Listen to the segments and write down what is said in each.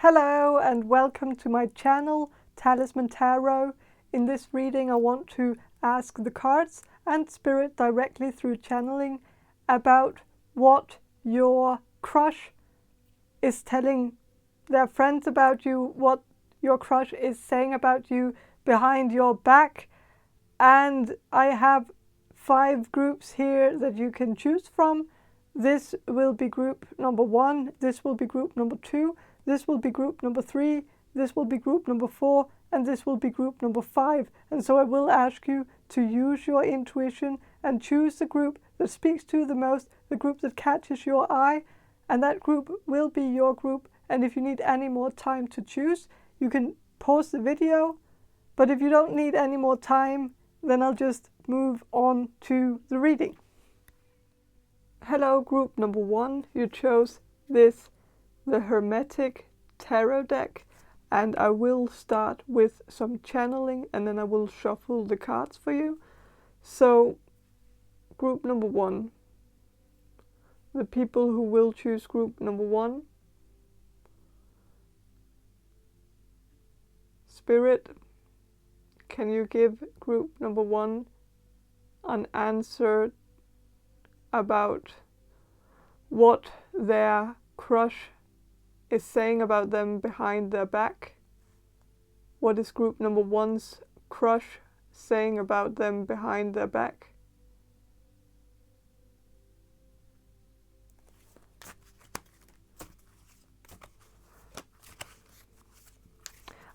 Hello and welcome to my channel, Talisman Tarot. In this reading I want to ask the cards and spirit directly through channeling about what your crush is telling their friends about you, what your crush is saying about you behind your back. And I have 5 groups here that you can choose from. This will be group number 1, this will be group number 2, this will be group number 3, this will be group number 4, and this will be group number 5. And so I will ask you to use your intuition and choose the group that speaks to you the most, the group that catches your eye, and that group will be your group. And if you need any more time to choose, you can pause the video, but if you don't need any more time, then I'll just move on to the reading. Hello, group number 1. You chose the Hermetic Tarot deck, and I will start with some channeling and then I will shuffle the cards for you. So, group number 1. The people who will choose group number 1. Spirit, can you give group number 1 an answer about what their crush is saying about them behind their back? What is group number 1's crush saying about them behind their back?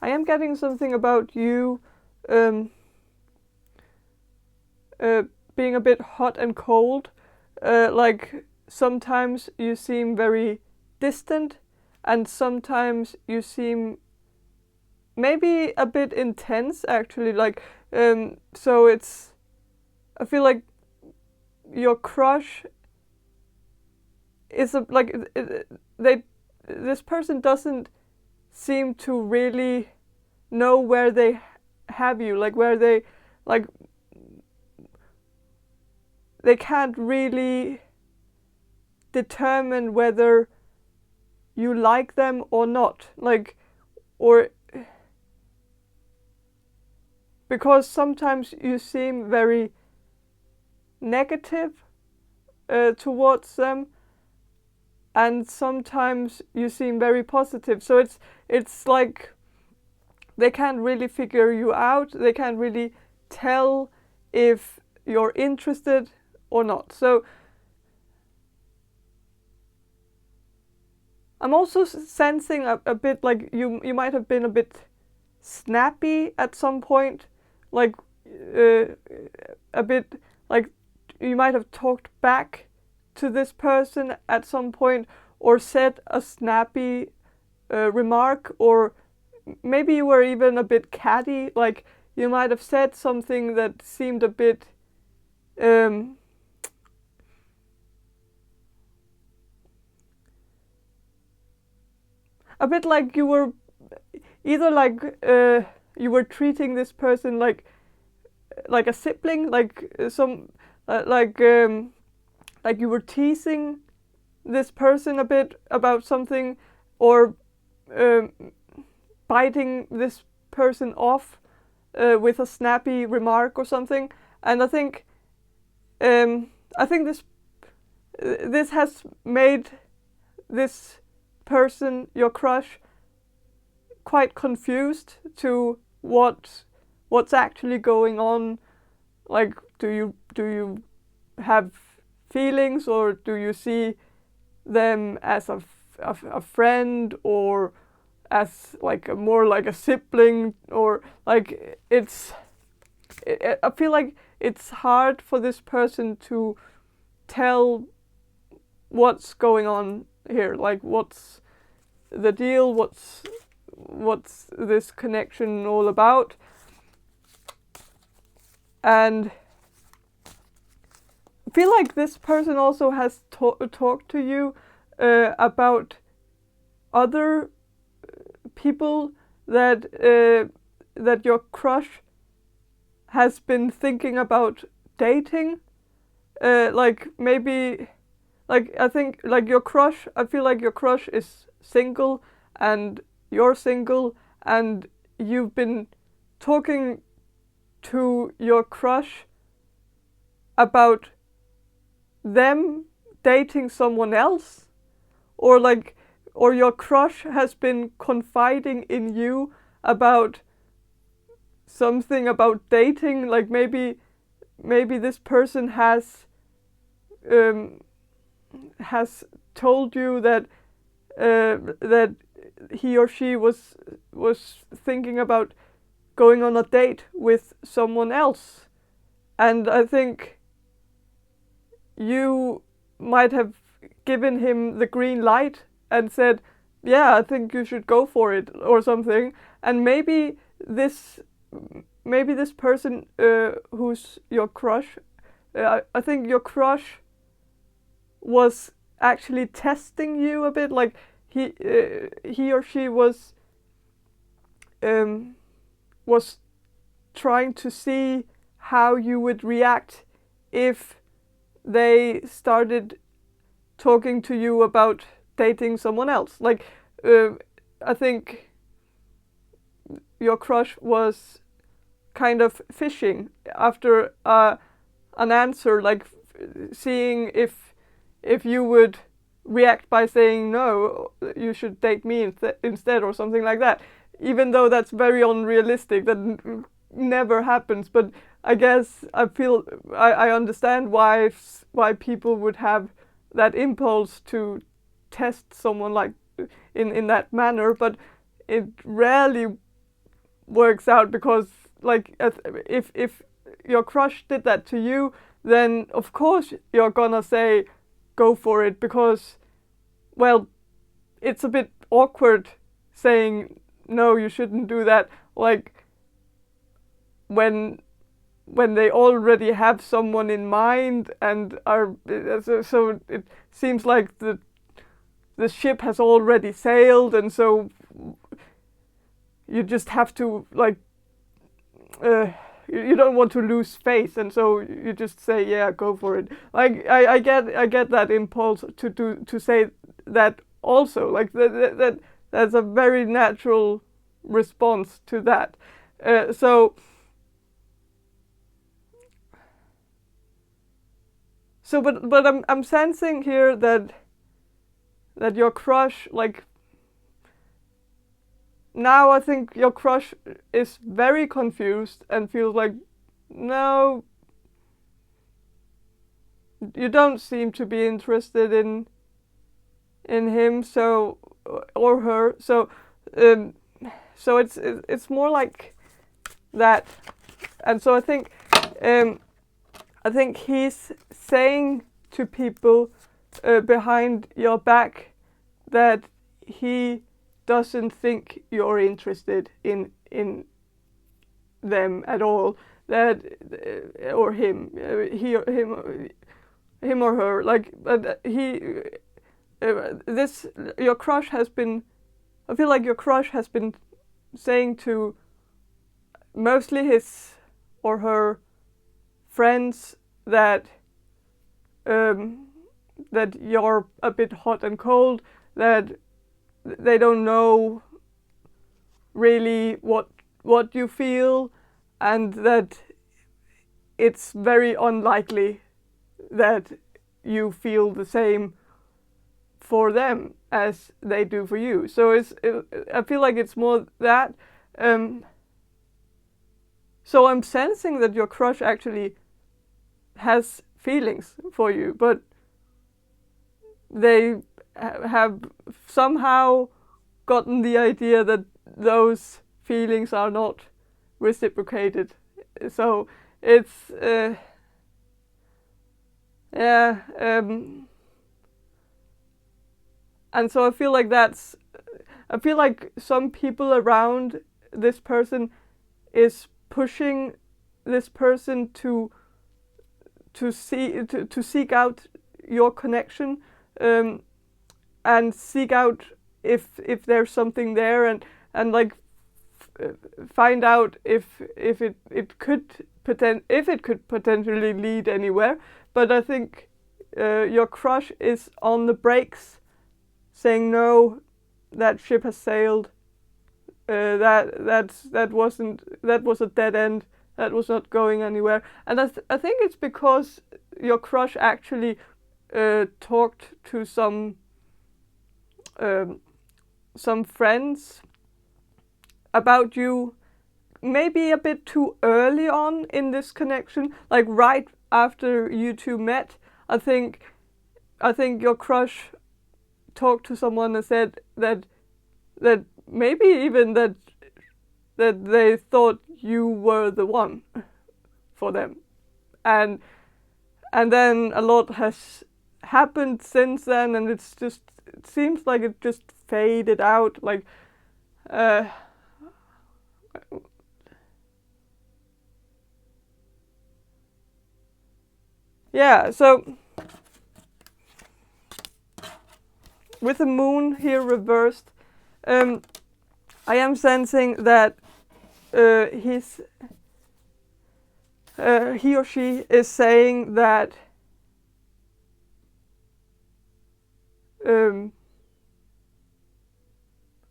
I am getting something about you being a bit hot and cold. Like sometimes you seem very distant and sometimes you seem maybe a bit intense actually, like so it's, I feel like your crush is this person doesn't seem to really know where they have you, like where they can't really determine whether you like them or not, or because sometimes you seem very negative towards them, and sometimes you seem very positive. So it's like they can't really figure you out. They can't really tell if you're interested or not. So I'm also sensing a bit like you might have been a bit snappy at some point, like a bit like you might have talked back to this person at some point, or said a snappy remark, or maybe you were even a bit catty, like you might have said something that seemed a bit like you were either you were treating this person like a sibling, like you were teasing this person a bit about something, or biting this person off with a snappy remark or something. And I think this has made this person, your crush, quite confused to what's actually going on. Like, do you have feelings, or do you see them as a friend, or as more like a sibling, or like I feel like it's hard for this person to tell what's going on here, like what's the deal, what's this connection all about. And I feel like this person also has talked to you about other people that your crush has been thinking about dating. Like maybe, like I think like your crush, I feel like your crush is single and you're single and you've been talking to your crush about them dating someone else, or your crush has been confiding in you about something about dating, like maybe this person has told you that that he or she was thinking about going on a date with someone else, and I think you might have given him the green light and said, yeah, I think you should go for it or something. And maybe this person who's your crush, I think your crush was actually testing you a bit, like he or she was trying to see how you would react if they started talking to you about dating someone else. Like, I think your crush was kind of fishing after an answer, like seeing if you would react by saying, no, you should date me instead, or something like that. Even though that's very unrealistic, that never happens. But I guess I understand why people would have that impulse to test someone like in that manner, but it rarely works out, because like if your crush did that to you, then of course you're gonna say go for it, because, well, it's a bit awkward saying no, you shouldn't do that, like when they already have someone in mind and are so it seems like the ship has already sailed, and so you just have to, like, you don't want to lose face, and so you just say, yeah, go for it. Like I get that impulse to say that also, like that's a very natural response to that. But I'm sensing here that your crush, like, now I think your crush is very confused and feels like, no, you don't seem to be interested in him, so, or her, so it's more like that. And so I think he's saying to people behind your back that he doesn't think you're interested in them at all, that or him, him or her, like, but your crush has been, I feel like your crush has been saying to mostly his or her friends that that you're a bit hot and cold, that they don't know really what you feel, and that it's very unlikely that you feel the same for them as they do for you. So I feel like it's more that. So I'm sensing that your crush actually has feelings for you, but they have somehow gotten the idea that those feelings are not reciprocated. So it's and so I feel like some people around this person is pushing this person to seek out your connection, and seek out if there's something there, and like find out if it could potentially lead anywhere. But I think your crush is on the brakes, saying no, that ship has sailed, that was a dead end. That was not going anywhere. And I think it's because your crush actually talked to some friends about you, maybe a bit too early on in this connection, like right after you two met. I think your crush talked to someone and said that maybe even that they thought you were the one for them, and then a lot has happened since then, and it seems like it just faded out, like yeah. So with the moon here reversed, I am sensing that he or she is saying that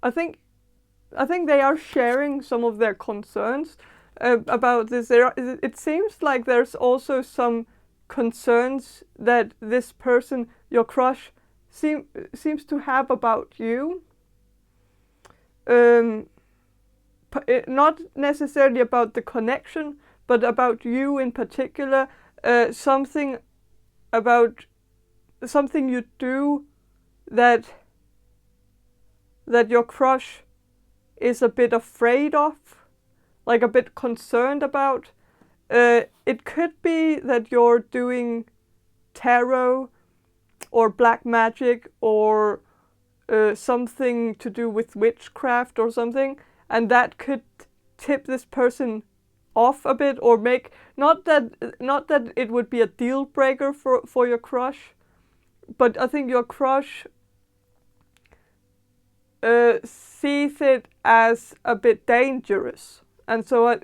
I think they are sharing some of their concerns about this. It seems like there's also some concerns that this person, your crush, seems to have about you. Not necessarily about the connection, but about you in particular. Something you do that your crush is a bit afraid of, like a bit concerned about. It could be that you're doing tarot or black magic or something to do with witchcraft or something, and that could tip this person off a bit, or make not that it would be a deal breaker for your crush, but I think your crush sees it as a bit dangerous, and so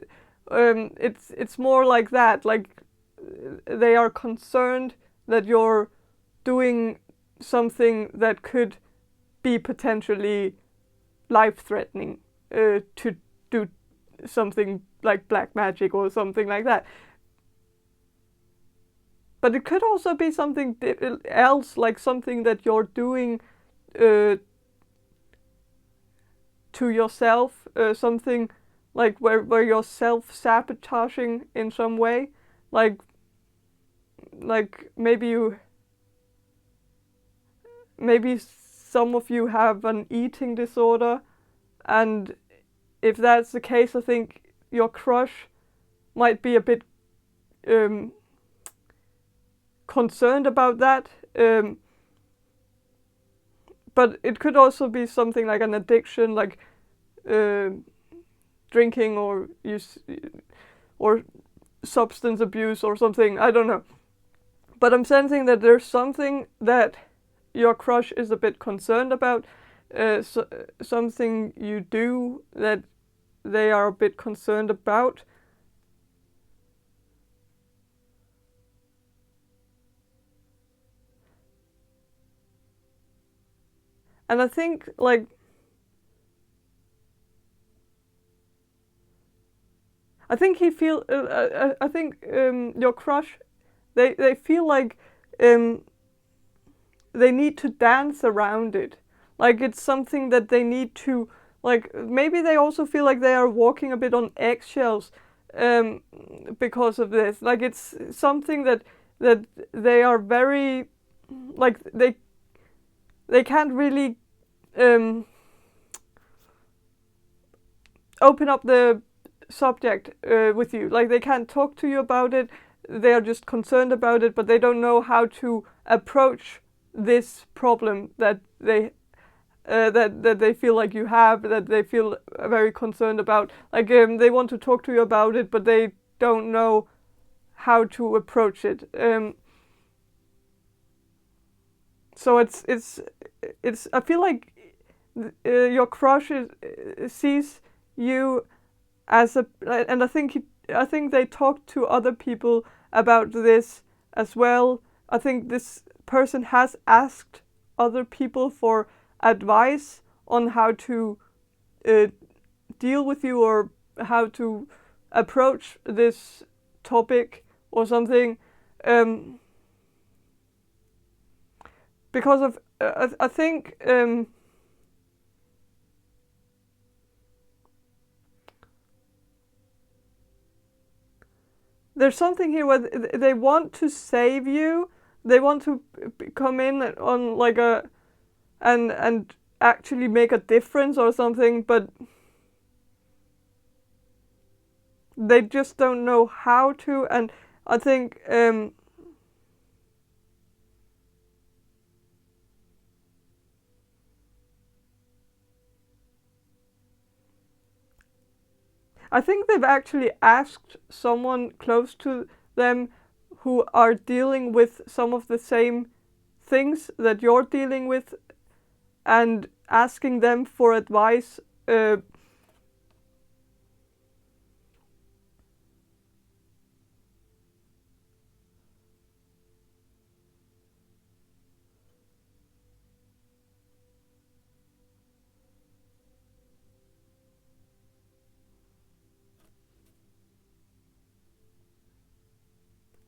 it's more like that. Like they are concerned that you're doing something that could be potentially life-threatening, to do something like black magic or something like that. But it could also be something else, like something that you're doing to yourself, something like where you're self-sabotaging in some way, like maybe some of you have an eating disorder, and if that's the case, I think your crush might be a bit concerned about that. But it could also be something like an addiction, like drinking or use or substance abuse or something. I don't know. But I'm sensing that there's something that your crush is a bit concerned about, something you do that they are a bit concerned about. And I think like I think your crush, they feel like they need to dance around it. Like it's something that they need to, like maybe they also feel like they are walking a bit on eggshells because of this. Like it's something that they are very, like they can't really open up the subject with you. Like they can't talk to you about it. They are just concerned about it, but they don't know how to approach this problem that they feel like you have, that they feel very concerned about. Like they want to talk to you about it, but they don't know how to approach it. So it's I feel like your crush sees you as a, and I think they talk to other people about this as well. I think this person has asked other people for advice on how to deal with you or how to approach this topic or something, because of I think there's something here where they want to save you. They want to come in on like and actually make a difference or something, but they just don't know how to. And I think they've actually asked someone close to them who are dealing with some of the same things that you're dealing with, and asking them for advice.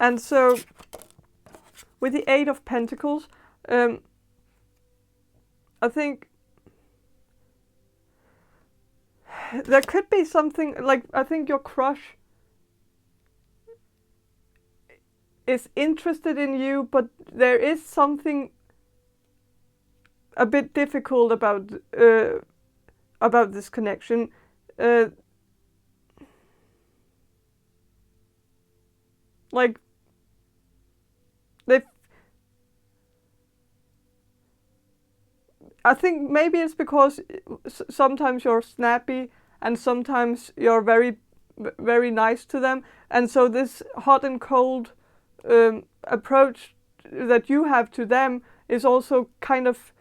And so, with the Eight of Pentacles, I think there could be something like, I think your crush is interested in you, but there is something a bit difficult about this connection. Like I think maybe it's because sometimes you're snappy and sometimes you're very, very nice to them, and so this hot and cold approach that you have to them is also kind of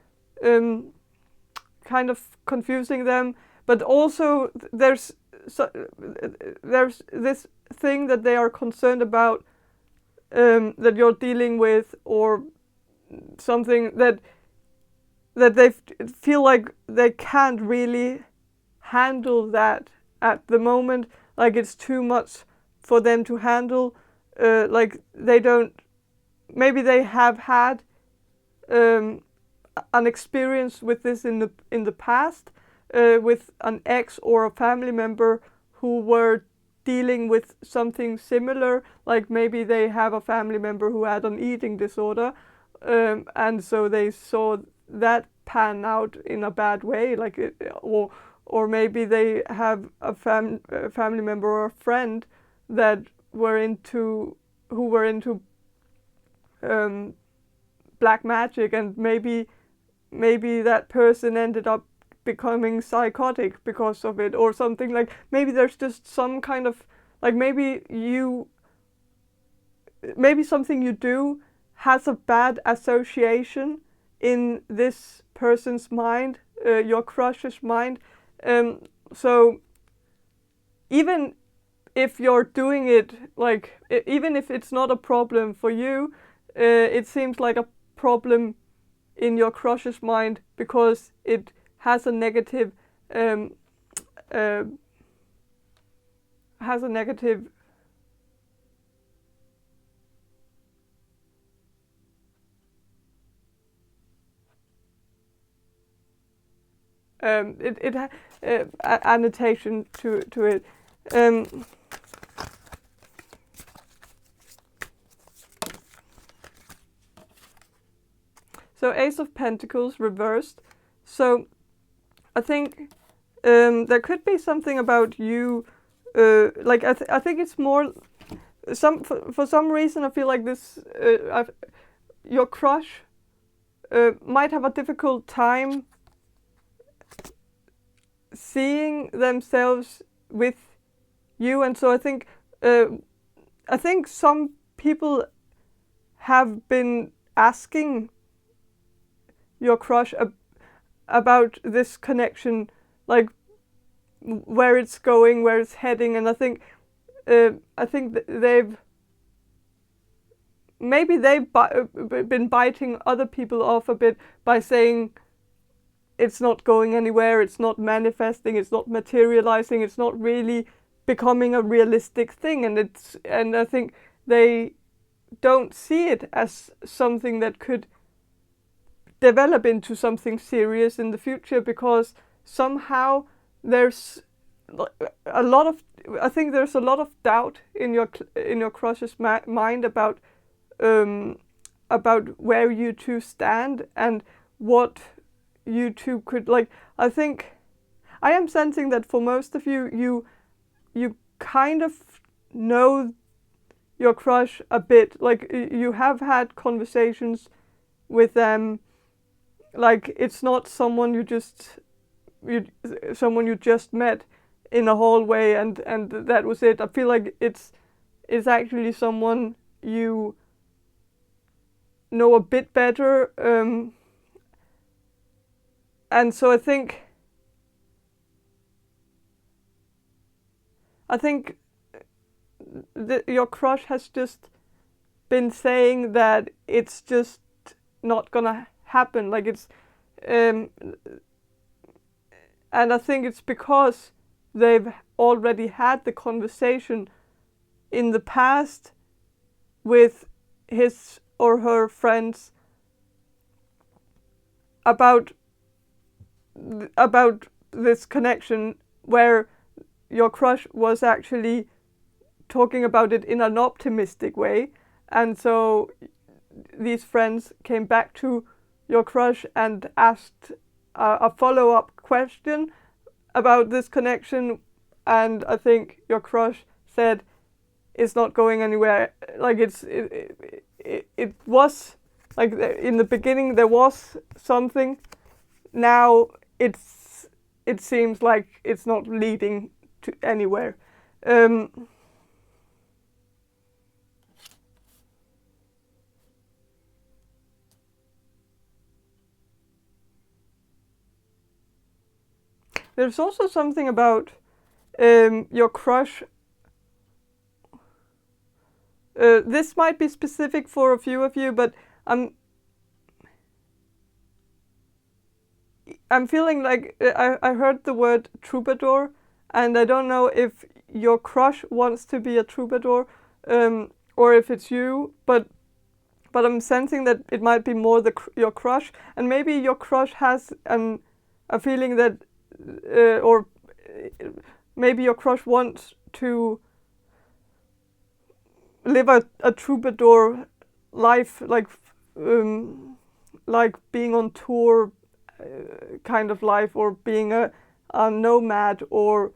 confusing them. But also there's this thing that they are concerned about, that you're dealing with, or something that they feel like they can't really handle that at the moment. Like it's too much for them to handle. Like they don't. Maybe they have had an experience with this in the past, with an ex or a family member who were dealing with something similar. Like maybe they have a family member who had an eating disorder, and so they saw that pan out in a bad way, like or maybe they have a family member or a friend that were into black magic, and maybe that person ended up becoming psychotic because of it, or something. Like maybe there's just some kind of, like maybe something you do has a bad association in this person's mind, your crush's mind. So even if you're doing it, like even if it's not a problem for you, it seems like a problem in your crush's mind, because it has a negative annotation to it. So Ace of Pentacles reversed. So I think there could be something about you. Like I think it's more for some reason I feel like this. Your crush might have a difficult time seeing themselves with you, and so I think some people have been asking your crush about this connection, like where it's going, where it's heading, and I think they've been biting other people off a bit by saying it's not going anywhere, it's not manifesting, it's not materializing, it's not really becoming a realistic thing, and I think they don't see it as something that could develop into something serious in the future, because somehow there's a lot of, I think there's a lot of doubt in your crush's mind about where you two stand and what you two could, like, I think I am sensing that for most of you kind of know your crush a bit, like you have had conversations with them, like it's not someone you just met in a hallway and that was it. I feel like it's actually someone you know a bit better, and so I think your crush has just been saying that it's just not gonna happen, like it's and I think it's because they've already had the conversation in the past with his or her friends about this connection, where your crush was actually talking about it in an optimistic way, and so these friends came back to your crush and asked a follow-up question about this connection, and I think your crush said it's not going anywhere. Like it was like in the beginning there was something. Now it seems like it's not leading to anywhere. There's also something about your crush. This might be specific for a few of you, but I'm feeling like I heard the word troubadour, and I don't know if your crush wants to be a troubadour, or if it's you, but I'm sensing that it might be more your crush, and maybe your crush has a feeling that, or maybe your crush wants to live a troubadour life, like being on tour, kind of life, or being a nomad, or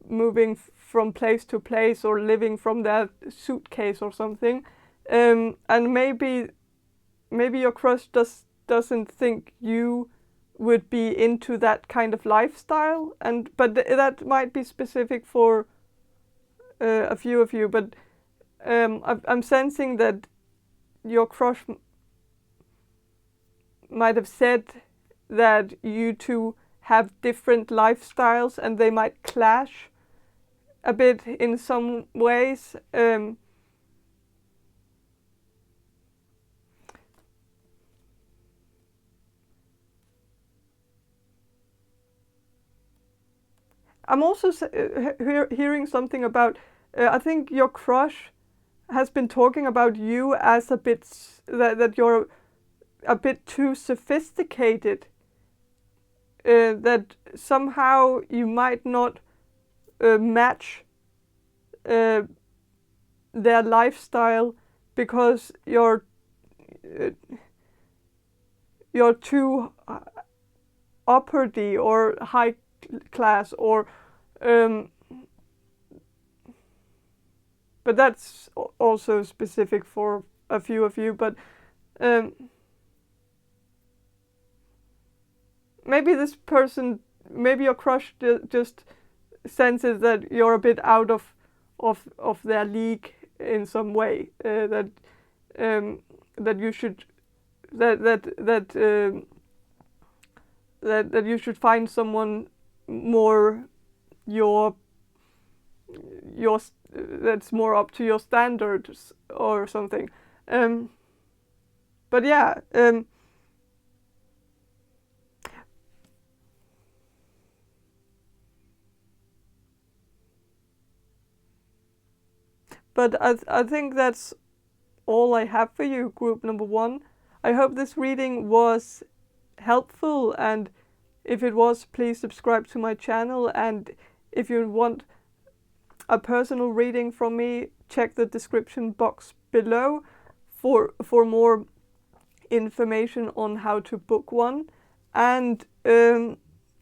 moving from place to place, or living from their suitcase or something, and maybe your crush doesn't think you would be into that kind of lifestyle, but that might be specific for a few of you, but I'm sensing that your crush might have said that you two have different lifestyles and they might clash a bit in some ways. I'm also hearing something about, I think your crush has been talking about you as a bit, that you're a bit too sophisticated, that somehow you might not match their lifestyle because you're too uppity or high class, or but that's also specific for a few of you, but maybe this person, maybe your crush just senses that you're a bit out of their league in some way, that you should that you should find someone more your that's more up to your standards or something. But yeah, But I think that's all I have for you, group number 1. I hope this reading was helpful, and if it was, please subscribe to my channel, and if you want a personal reading from me, check the description box below for more information on how to book one. And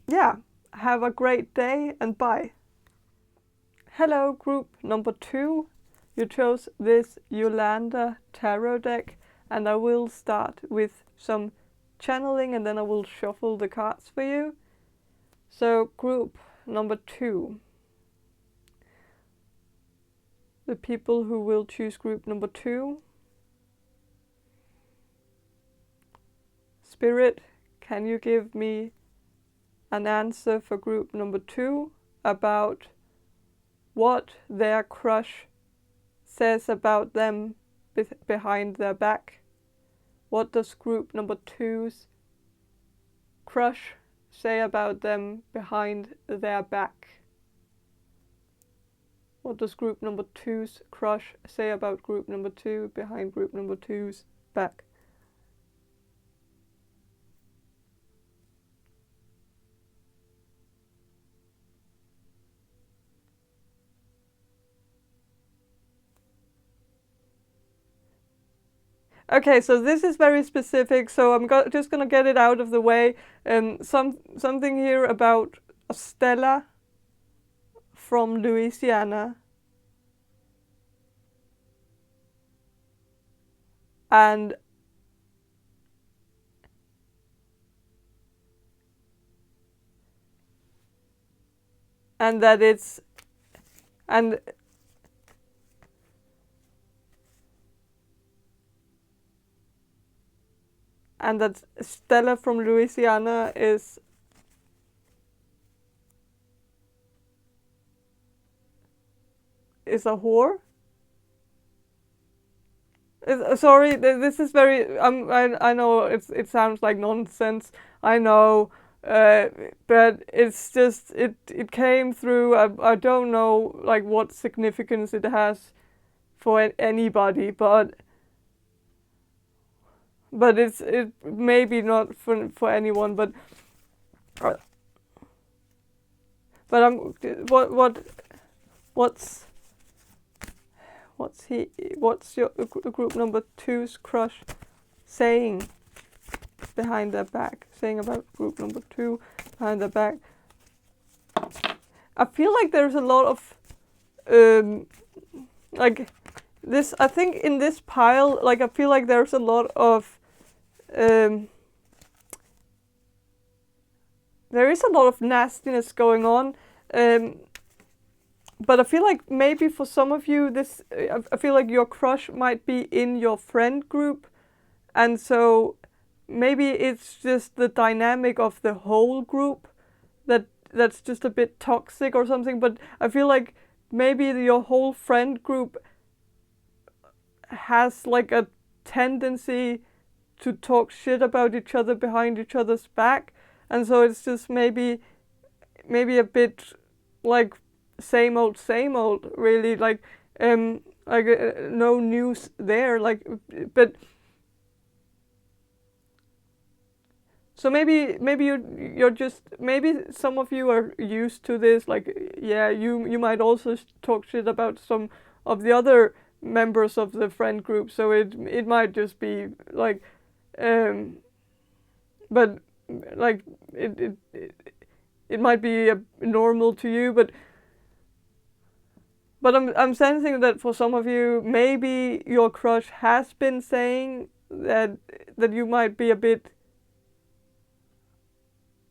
yeah, have a great day and bye. Hello, group number 2. You chose this Yolanda tarot deck, and I will start with some channeling and then I will shuffle the cards for you. So group number 2. The people who will choose group number 2. Spirit, can you give me an answer for group number 2 about what their crush says about them behind their back? What does group number 2's crush say about them behind their back? What does group number 2's crush say about group number 2 behind group number 2's back? Okay, so this is very specific, so I'm just gonna get it out of the way. Something here about Stella from Louisiana, and that it's and that Stella from Louisiana is a whore. Sorry, this is very. I know it sounds like nonsense. I know, but it's just it came through. I don't know like what significance it has for anybody, but it's maybe not for anyone, but what's your group number 2's crush saying behind their back? Saying about group number 2 behind their back. I feel like there's a lot of like this. I think in this pile, like I feel like there's a lot of there is a lot of nastiness going on. But I feel like maybe for some of you, I feel like your crush might be in your friend group. And so maybe it's just the dynamic of the whole group that's just a bit toxic or something. But I feel like maybe your whole friend group has like a tendency to talk shit about each other behind each other's back. And so it's just maybe a bit like same old, really, like no news there, like, but so maybe you're just, maybe some of you are used to this, like, yeah, you might also talk shit about some of the other members of the friend group, so it might just be like, but like it might be normal to you, but I'm sensing that for some of you, maybe your crush has been saying that you might be a bit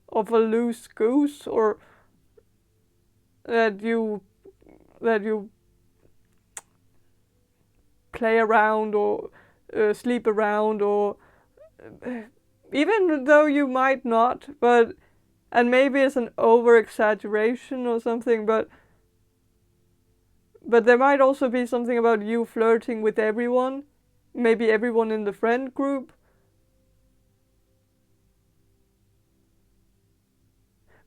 of a loose goose, or that you play around or sleep around, or even though you might not, but, and maybe it's an over exaggeration or something, but there might also be something about you flirting with everyone, maybe everyone in the friend group.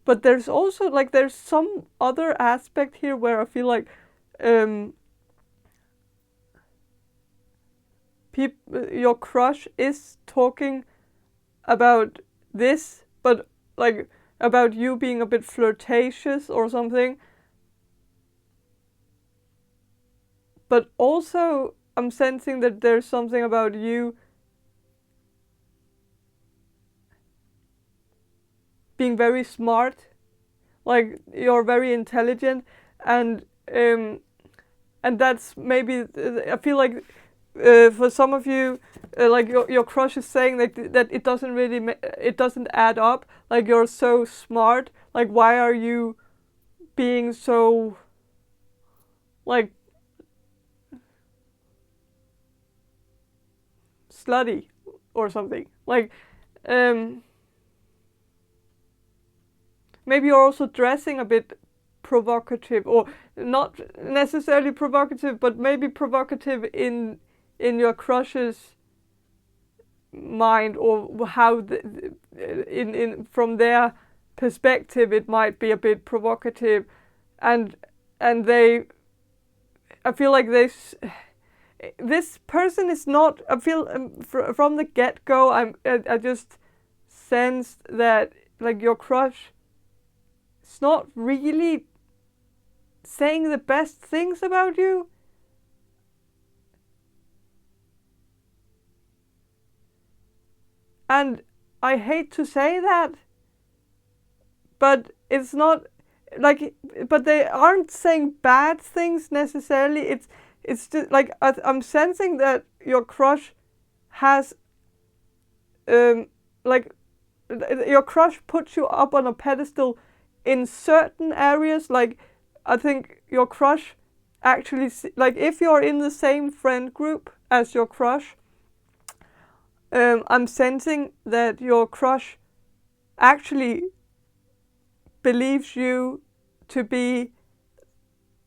But there's also, like, there's some other aspect here where I feel like your crush is talking about this, but like about you being a bit flirtatious or something. But also I'm sensing that there's something about you being very smart, like you're very intelligent, and that's maybe, I feel like for some of you, like your crush is saying that it doesn't really it doesn't add up. Like, you're so smart. Like, why are you being so like slutty or something? Like, maybe you're also dressing a bit provocative, or not necessarily provocative, but maybe provocative in your crush's mind, or how in from their perspective it might be a bit provocative, and they, I feel like this person is not, I feel from the get-go, I just sensed that like your crush is not really saying the best things about you. And I hate to say that, but it's not like, but they aren't saying bad things necessarily. It's just like, I'm sensing that your crush has like, your crush puts you up on a pedestal in certain areas. Like, I think your crush actually, like, if you're in the same friend group as your crush, I'm sensing that your crush actually believes you to be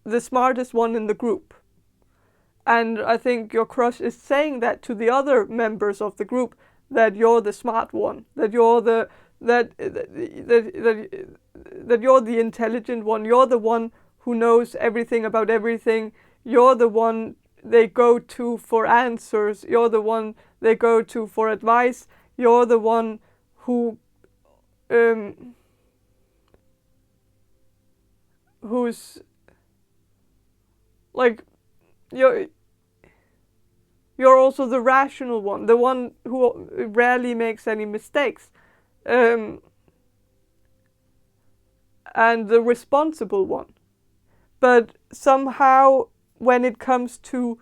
the smartest one in the group. And I think your crush is saying that to the other members of the group, that you're the smart one, that you're that you're the intelligent one, you're the one who knows everything about everything, you're the one they go to for answers, you're the one they go to for advice, you're the one who who's like, you're also the rational one, the one who rarely makes any mistakes, and the responsible one. But somehow, when it comes to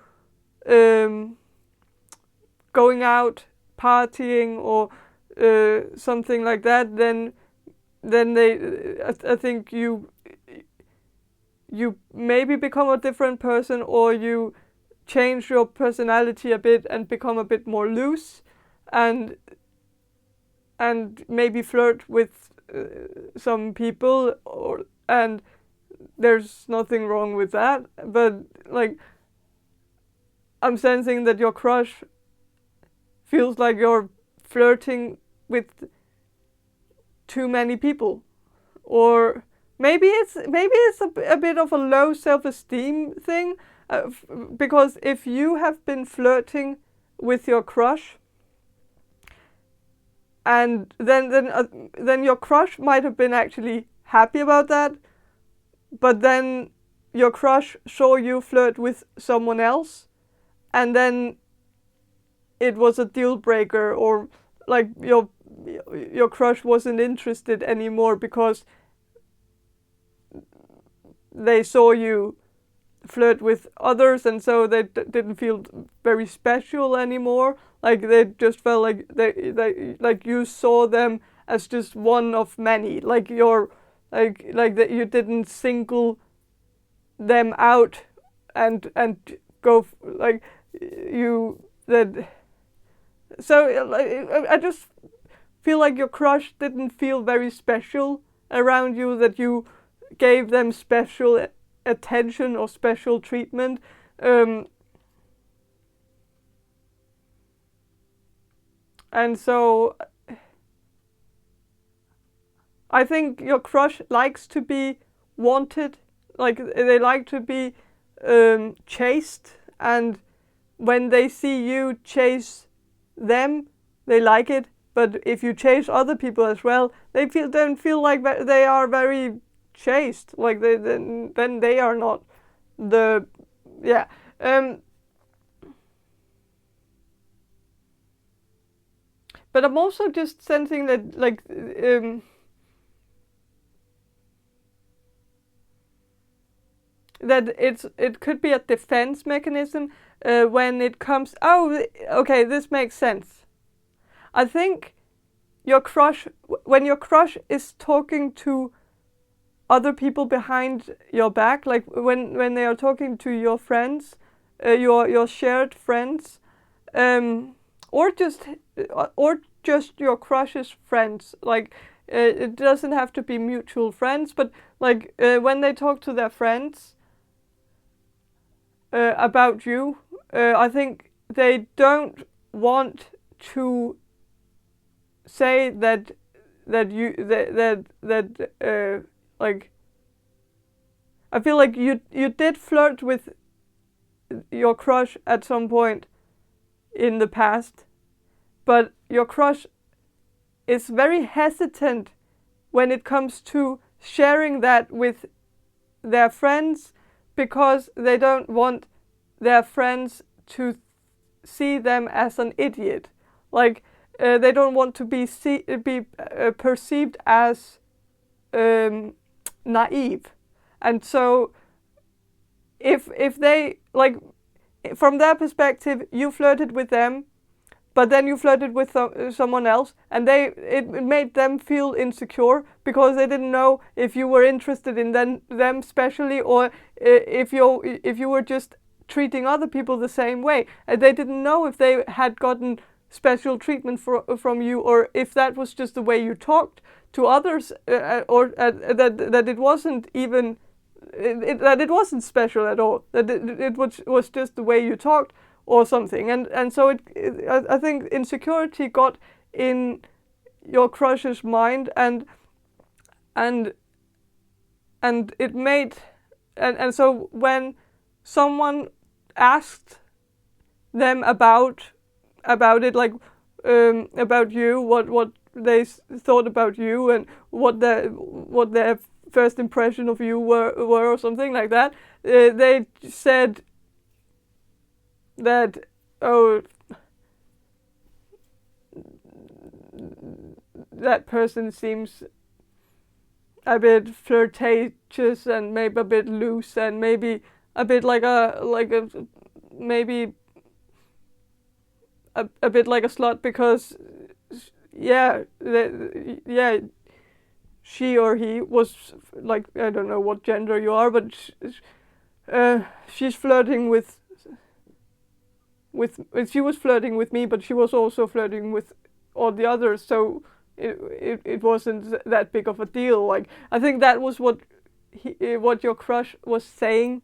going out, partying, or something like that, then I think you maybe become a different person, or you change your personality a bit and become a bit more loose, and maybe flirt with some people, and there's nothing wrong with that. But like, I'm sensing that your crush feels like you're flirting with too many people, or maybe it's a bit of a low self-esteem thing, because if you have been flirting with your crush, and then your crush might have been actually happy about that, but then your crush saw you flirt with someone else, and then it was a deal breaker, or like your crush wasn't interested anymore because they saw you flirt with others, and so they didn't feel very special anymore. Like, they just felt like they like you saw them as just one of many. Like, you're like that you didn't single them out and go like you that. So I just feel like your crush didn't feel very special around you, that you gave them special attention or special treatment. And so I think your crush likes to be wanted, like they like to be chased, and when they see you chase them, they like it. But if you chase other people as well, they don't feel like they are very chased. Like then they are not the yeah. But I'm also just sensing that like that it could be a defense mechanism when it comes. Oh, okay, this makes sense. I think your crush, when your crush is talking to other people behind your back, like when they are talking to your friends, your shared friends, or just your crush's friends. Like it doesn't have to be mutual friends, but like when they talk to their friends about you, I think they don't want to say that like I feel like you did flirt with your crush at some point in the past, but your crush is very hesitant when it comes to sharing that with their friends, because they don't want their friends to see them as an idiot. Like they don't want to be perceived as naive. And so if they, like, from their perspective, you flirted with them, but then you flirted with someone else, and it made them feel insecure because they didn't know if you were interested in them specially, or if you were just treating other people the same way. And they didn't know if they had gotten special treatment from you, or if that was just the way you talked to others, or that it wasn't even that it wasn't special at all. That it was just the way you talked or something. And so I think insecurity got in your crush's mind, and it made and so when someone asked them about it, like about you, what they thought about you, and what their first impression of you were or something like that, they said that, oh, that person seems a bit flirtatious and maybe a bit loose and maybe a bit like a maybe a bit like a slut, because she or he was, like, I don't know what gender you are, but she's flirting with she was flirting with me, but she was also flirting with all the others, so it wasn't that big of a deal. Like, I think that was what your crush was saying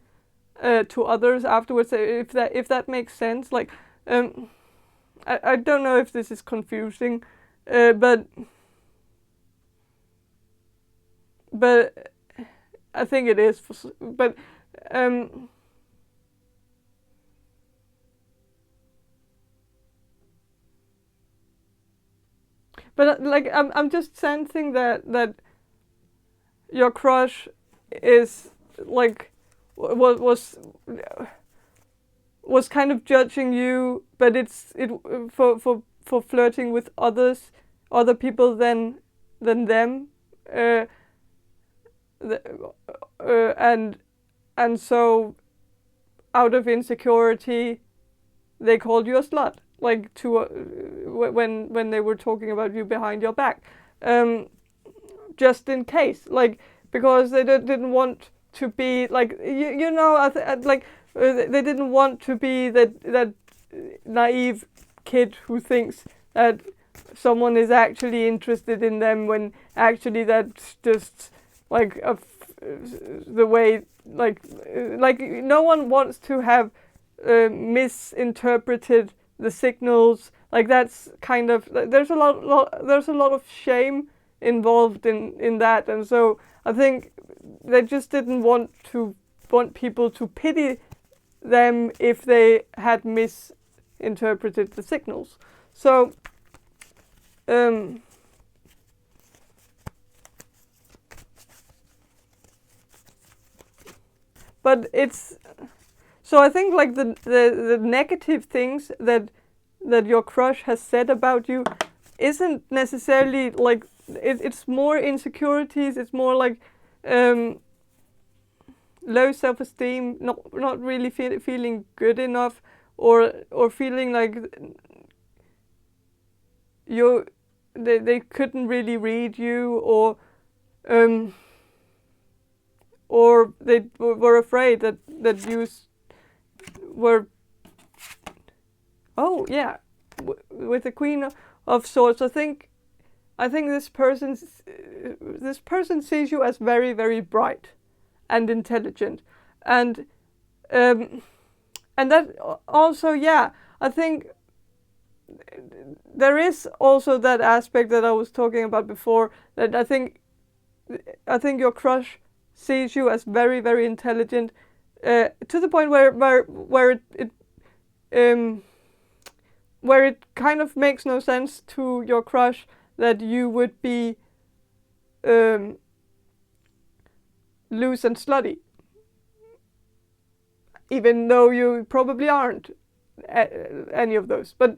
to others afterwards, if that makes sense. Like, I don't know if this is confusing, but I think it is. But like I'm just sensing that your crush is like was kind of judging you, but it's for flirting with other people than them, and so out of insecurity they called you a slut, like to when they were talking about you behind your back, just in case, like, because they didn't want to be like you know, like they didn't want to be that naive kid who thinks that someone is actually interested in them, when actually that's just like the way, like no one wants to have misinterpreted the signals. Like, that's kind of, there's a lot of shame involved in that, and so I think they just didn't want people to pity them if they had misinterpreted the signals. So but it's, so I think like the negative things that your crush has said about you isn't necessarily like, it's more insecurities, it's more like low self-esteem, not really feeling good enough, or feeling like they couldn't really read you, or they were afraid that you were, oh yeah, with the Queen of Swords. I think this person sees you as very, very bright and intelligent, and that also, yeah, I think there is also that aspect that I was talking about before, that I think your crush sees you as very, very intelligent, to the point where it kind of makes no sense to your crush that you would be loose and slutty, even though you probably aren't any of those. But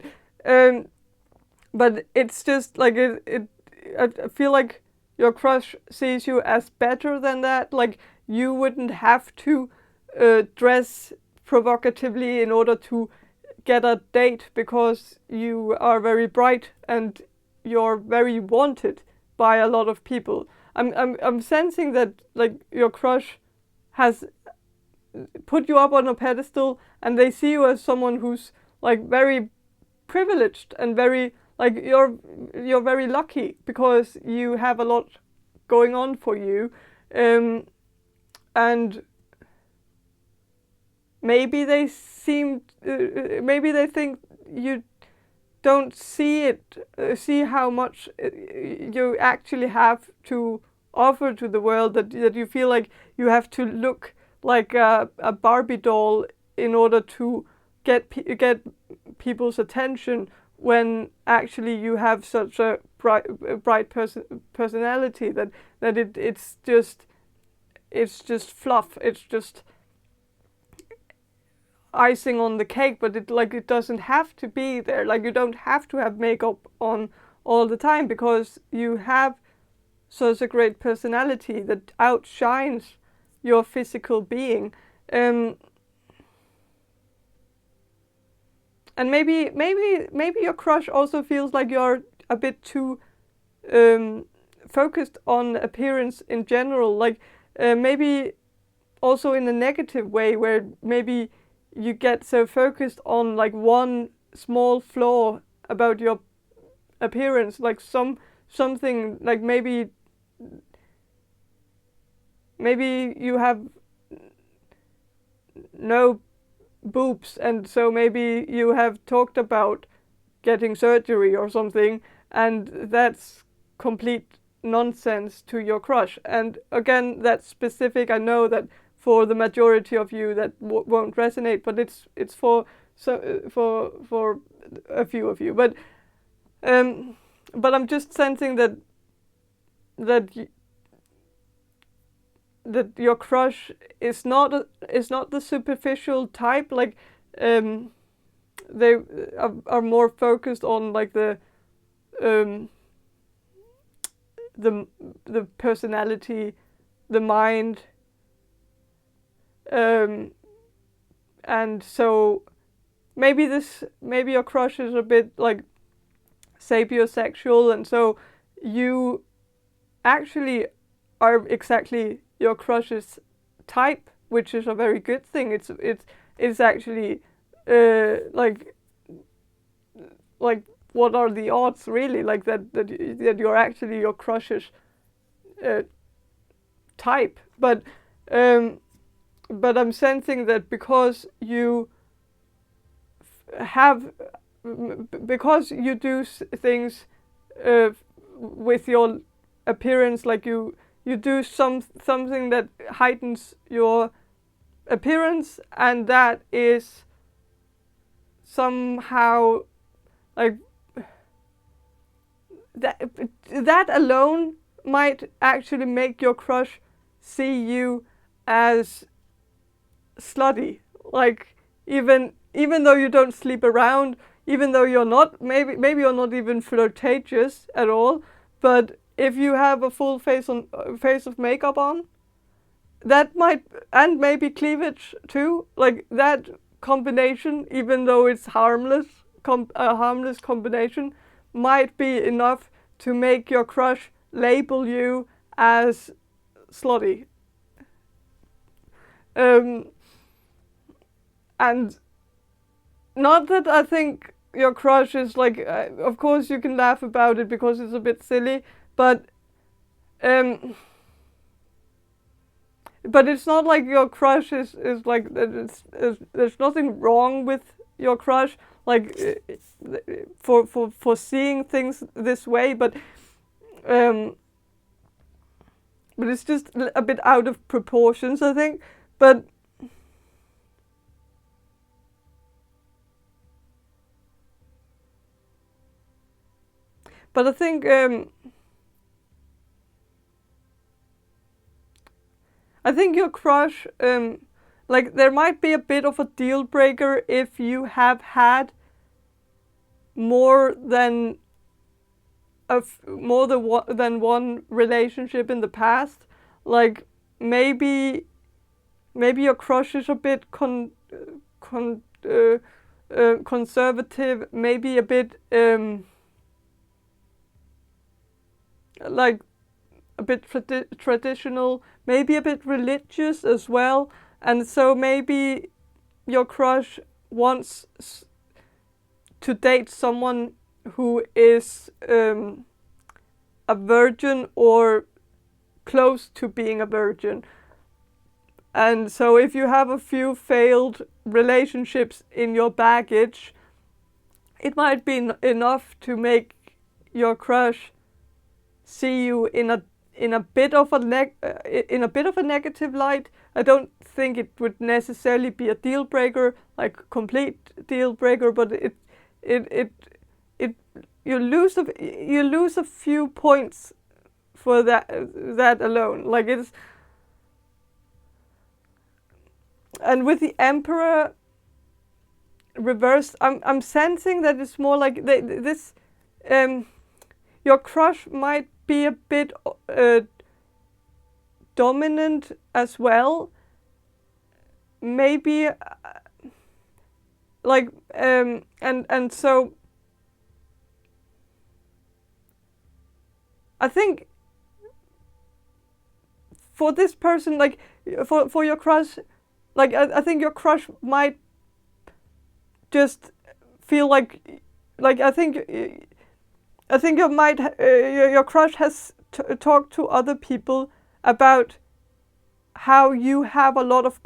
it's just like I feel like your crush sees you as better than that. Like, you wouldn't have to dress provocatively in order to get a date, because you are very bright and you're very wanted by a lot of people. I'm sensing that like your crush has put you up on a pedestal, and they see you as someone who's like very privileged and very like, you're very lucky because you have a lot going on for you, and maybe they maybe they think you don't see how much you actually have to offer to the world, that you feel like you have to look like a Barbie doll in order to get people's attention, when actually you have such a bright personality that it's just fluff. It's just icing on the cake, but it doesn't have to be there. Like, you don't have to have makeup on all the time, because you have such a great personality that outshines your physical being. And maybe your crush also feels like you're a bit too focused on appearance in general. Like, maybe also in a negative way, where maybe you get so focused on like one small flaw about your appearance, like something like maybe you have no boobs, and so maybe you have talked about getting surgery or something, and that's complete nonsense to your crush. And again, that's specific. I know that for the majority of you that won't resonate, but it's for a few of you. But I'm just sensing that your crush is not the superficial type. Like, they are more focused on like the personality, the mind, and so maybe your crush is a bit like sapiosexual, and so you actually are exactly your crush's type, which is a very good thing. It's actually like what are the odds, really, like that you're actually your crush's type. But I'm sensing that because you do things with your appearance, like you do something that heightens your appearance, and that is somehow like that alone might actually make your crush see you as slutty. Like even though you don't sleep around, even though you're not, maybe you're not even flirtatious at all, but if you have a full face of makeup on, that might, and maybe cleavage too, like that combination, even though it's harmless, a harmless combination, might be enough to make your crush label you as slutty. And not that I think your crush is like, of course you can laugh about it because it's a bit silly, but it's not like your crush is like, there's nothing wrong with your crush, like for seeing things this way, but it's just a bit out of proportions, I think. But I think your crush, like there might be a bit of a deal breaker if you have had more than one relationship in the past. Like maybe your crush is a bit conservative, maybe a bit like a bit traditional, maybe a bit religious as well, and so maybe your crush wants to date someone who is a virgin or close to being a virgin. And so if you have a few failed relationships in your baggage, it might be enough to make your crush see you in a bit of a negative light. I don't think it would necessarily be a deal breaker, like complete deal breaker, but you lose a few points for that alone. Like it's, and with the Emperor reversed, I'm sensing that it's more like this. Your crush might be a bit dominant as well. Maybe like and so I think for this person, like for your crush, like I think your crush might just feel like I think your crush has talked to other people about how you have a lot of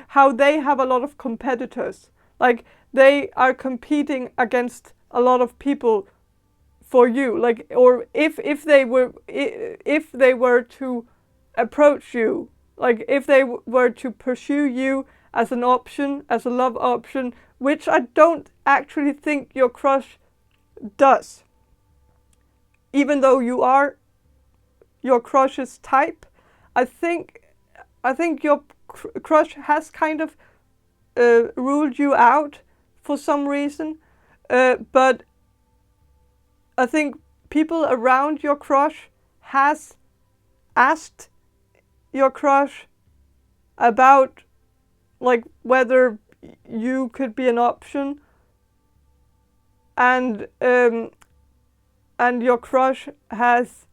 how they have a lot of competitors, like they are competing against a lot of people for you, like, or if they were to approach you, like if they were to pursue you as an option, as a love option, which I don't actually think your crush does, even though you are your crush's type. I think your crush has kind of ruled you out for some reason, but I think people around your crush has asked your crush about like whether you could be an option, and your crush has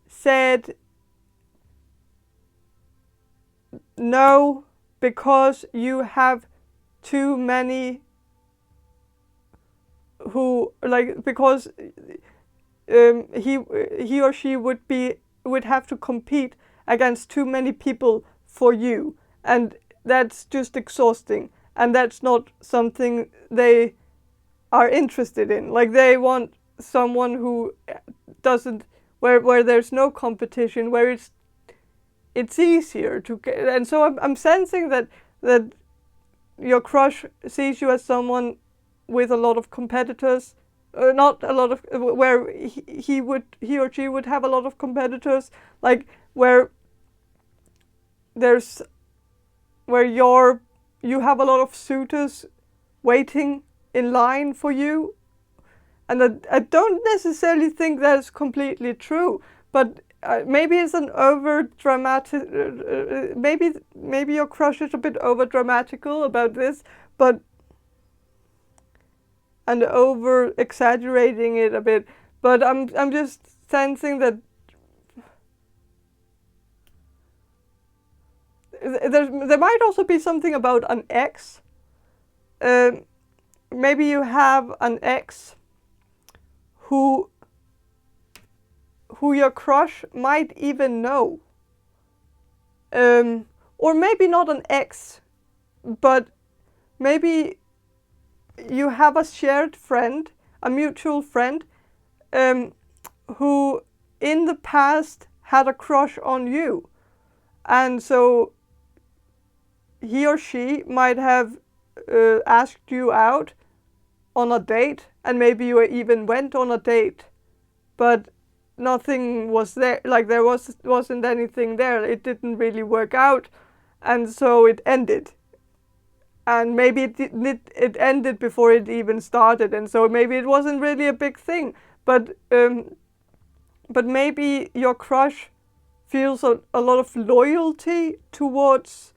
said no because you have too many who, like, because he or she would have to compete against too many people for you, and that's just exhausting, and that's not something they are interested in. Like they want someone who doesn't, where there's no competition, where it's easier to get, and so I'm sensing that your crush sees you as someone with a lot of competitors, not a lot of, where he or she would have a lot of competitors, like where you have a lot of suitors waiting in line for you. And I don't necessarily think that's completely true, but maybe it's an over dramatic. Maybe your crush is a bit over dramatical about this, and over exaggerating it a bit. But I'm just sensing that there might also be something about an ex. Maybe you have an ex who your crush might even know. Or maybe not an ex, but maybe you have a shared friend, a mutual friend, who in the past had a crush on you. And so he or she might have asked you out on a date, and maybe you even went on a date, but nothing was there, like there wasn't anything there. It didn't really work out, and so it ended. And maybe it ended before it even started, and so maybe it wasn't really a big thing. But maybe your crush feels a lot of loyalty towards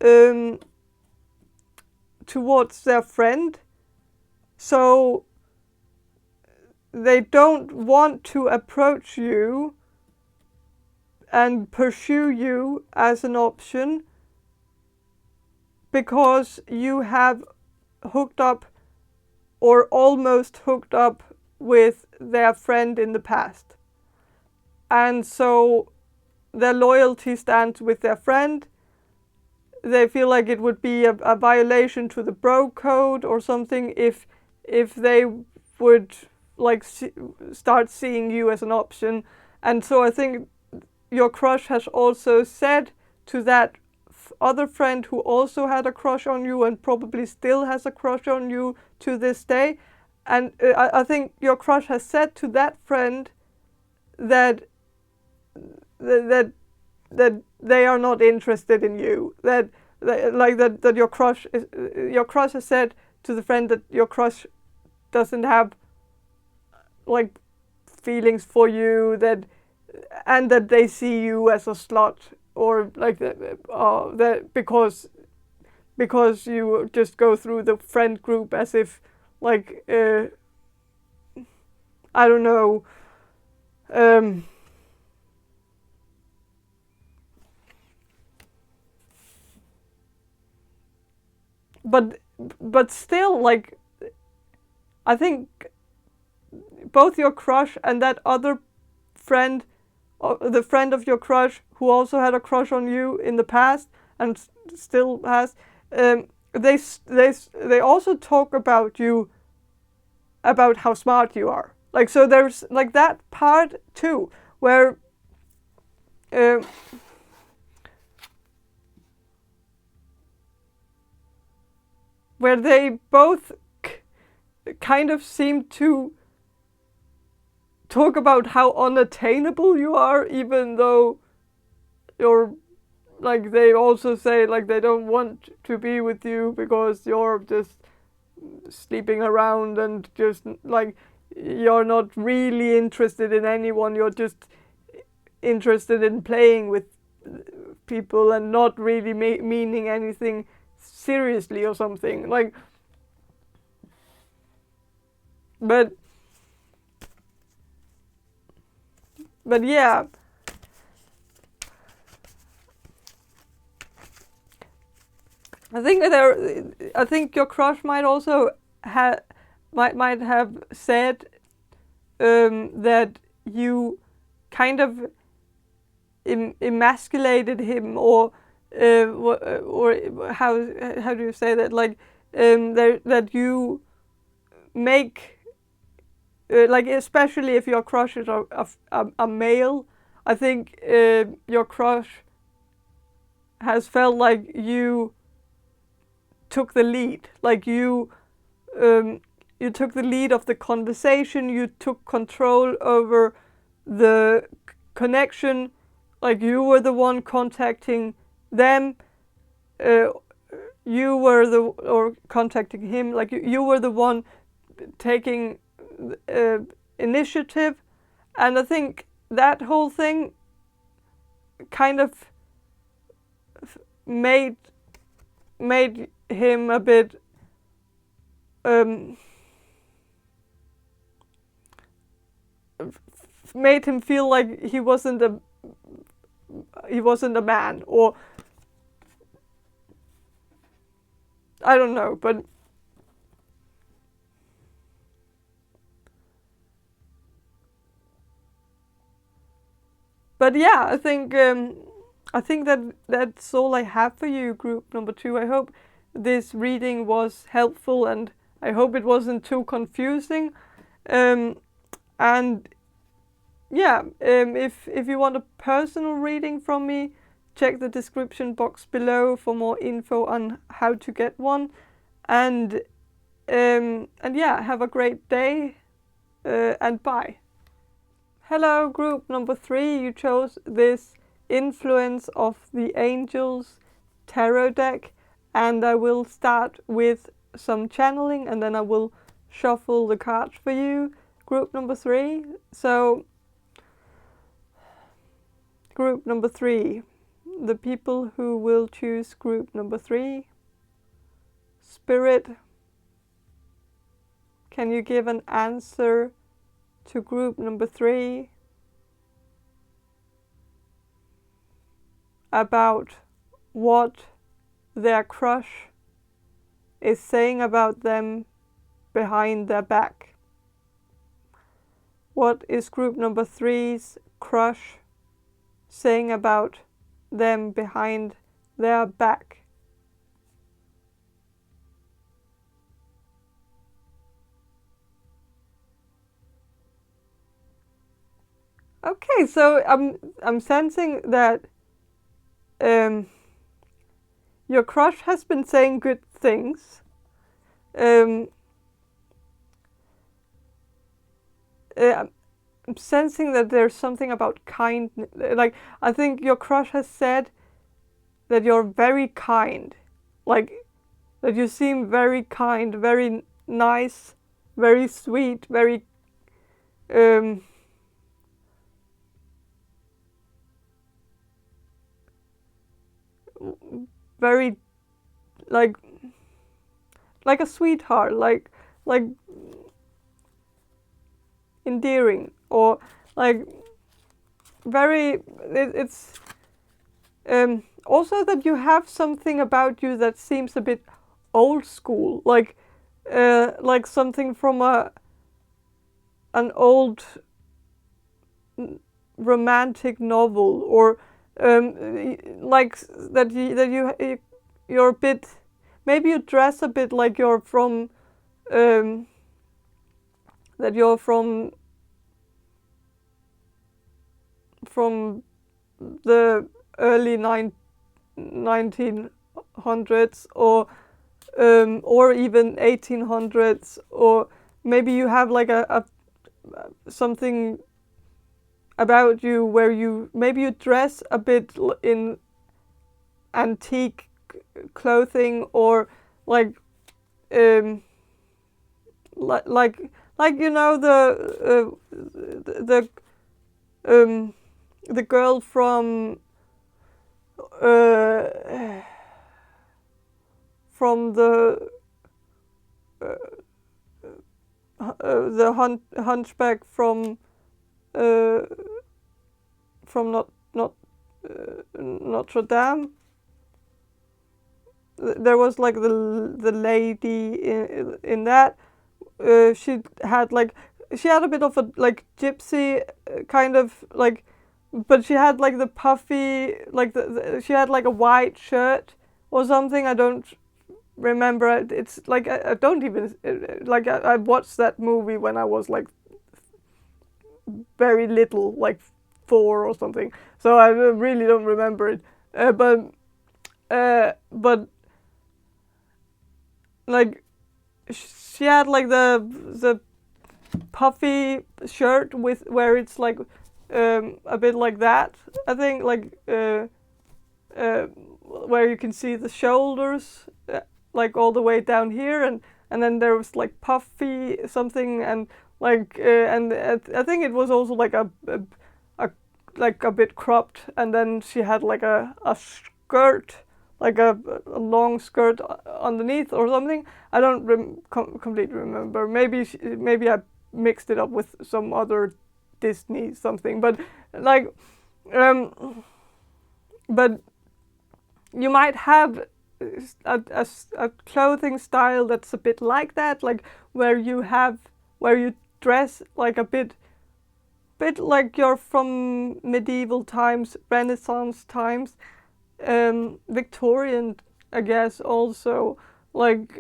their friend, so they don't want to approach you and pursue you as an option because you have hooked up or almost hooked up with their friend in the past. And so their loyalty stands with their friend. They feel like it would be a violation to the bro code or something if they would start seeing you as an option. And so I think your crush has also said to that other friend who also had a crush on you and probably still has a crush on you to this day, and I think your crush has said to that friend that they are not interested in you. That your crush has said to the friend that your crush doesn't have feelings for you, and that they see you as a slut, or that because you just go through the friend group as if I don't know. But still, I think both your crush and that other friend, the friend of your crush who also had a crush on you in the past and still has, they also talk about you, about how smart you are. So there's that part too, where they both kind of seem to talk about how unattainable you are, even though you're they also say they don't want to be with you because you're just sleeping around and just you're not really interested in anyone. You're just interested in playing with people and not really meaning anything seriously or something. But yeah, I think your crush might also might have said that you kind of emasculated him, or how do you say that? That you make especially if your crush is a male, I think your crush has felt like you took the lead, like you took the lead of the conversation, you took control over the connection, like you were the one contacting them, you were or contacting him, like you were the one taking initiative. And I think that whole thing kind of made him a bit made him feel like he wasn't a man, or I don't know, but yeah, I think that's all I have for you, group number 2. I hope this reading was helpful, and I hope it wasn't too confusing. And yeah, if you want a personal reading from me, check the description box below for more info on how to get one. And yeah, have a great day, and bye. Hello, group number 3. You chose this Influence of the Angels tarot deck, and I will start with some channeling, and then I will shuffle the cards for you, group number 3. So, group number 3, the people who will choose group number 3, Spirit, can you give an answer to group number 3 about what their crush is saying about them behind their back? What is group number 3's crush saying about them behind their back? Okay, so I'm sensing that your crush has been saying good things. I'm sensing that there's something about kindness. Like, I think your crush has said that you're very kind. Like, that you seem very kind, very nice, very sweet, very very like a sweetheart, like endearing, or like very it's also that you have something about you that seems a bit old school, like something from an old romantic novel, or like that you're a bit, maybe you dress a bit like you're from that you're from the early 1900s, or even 1800s, or maybe you have like a something about you where you dress a bit in antique clothing, or like you know, the girl from the hunchback from Notre Dame. There was like the lady in that. She had a bit of a like gypsy kind of like, but she had like the puffy, like she had like a white shirt or something. I don't remember. It's like I don't even like I watched that movie when I was like very little, like 4 or something. So I really don't remember it. But like she had like the puffy shirt with where it's like a bit like that. I think like where you can see the shoulders like all the way down here, and then there was like puffy something, and like and I think it was also like a like a bit cropped, and then she had like a skirt, like a long skirt underneath or something. I don't completely remember. Maybe I mixed it up with some other Disney something, but like but you might have a clothing style that's a bit like that, like where you dress like a bit like you're from medieval times, Renaissance times, Victorian, I guess, also, like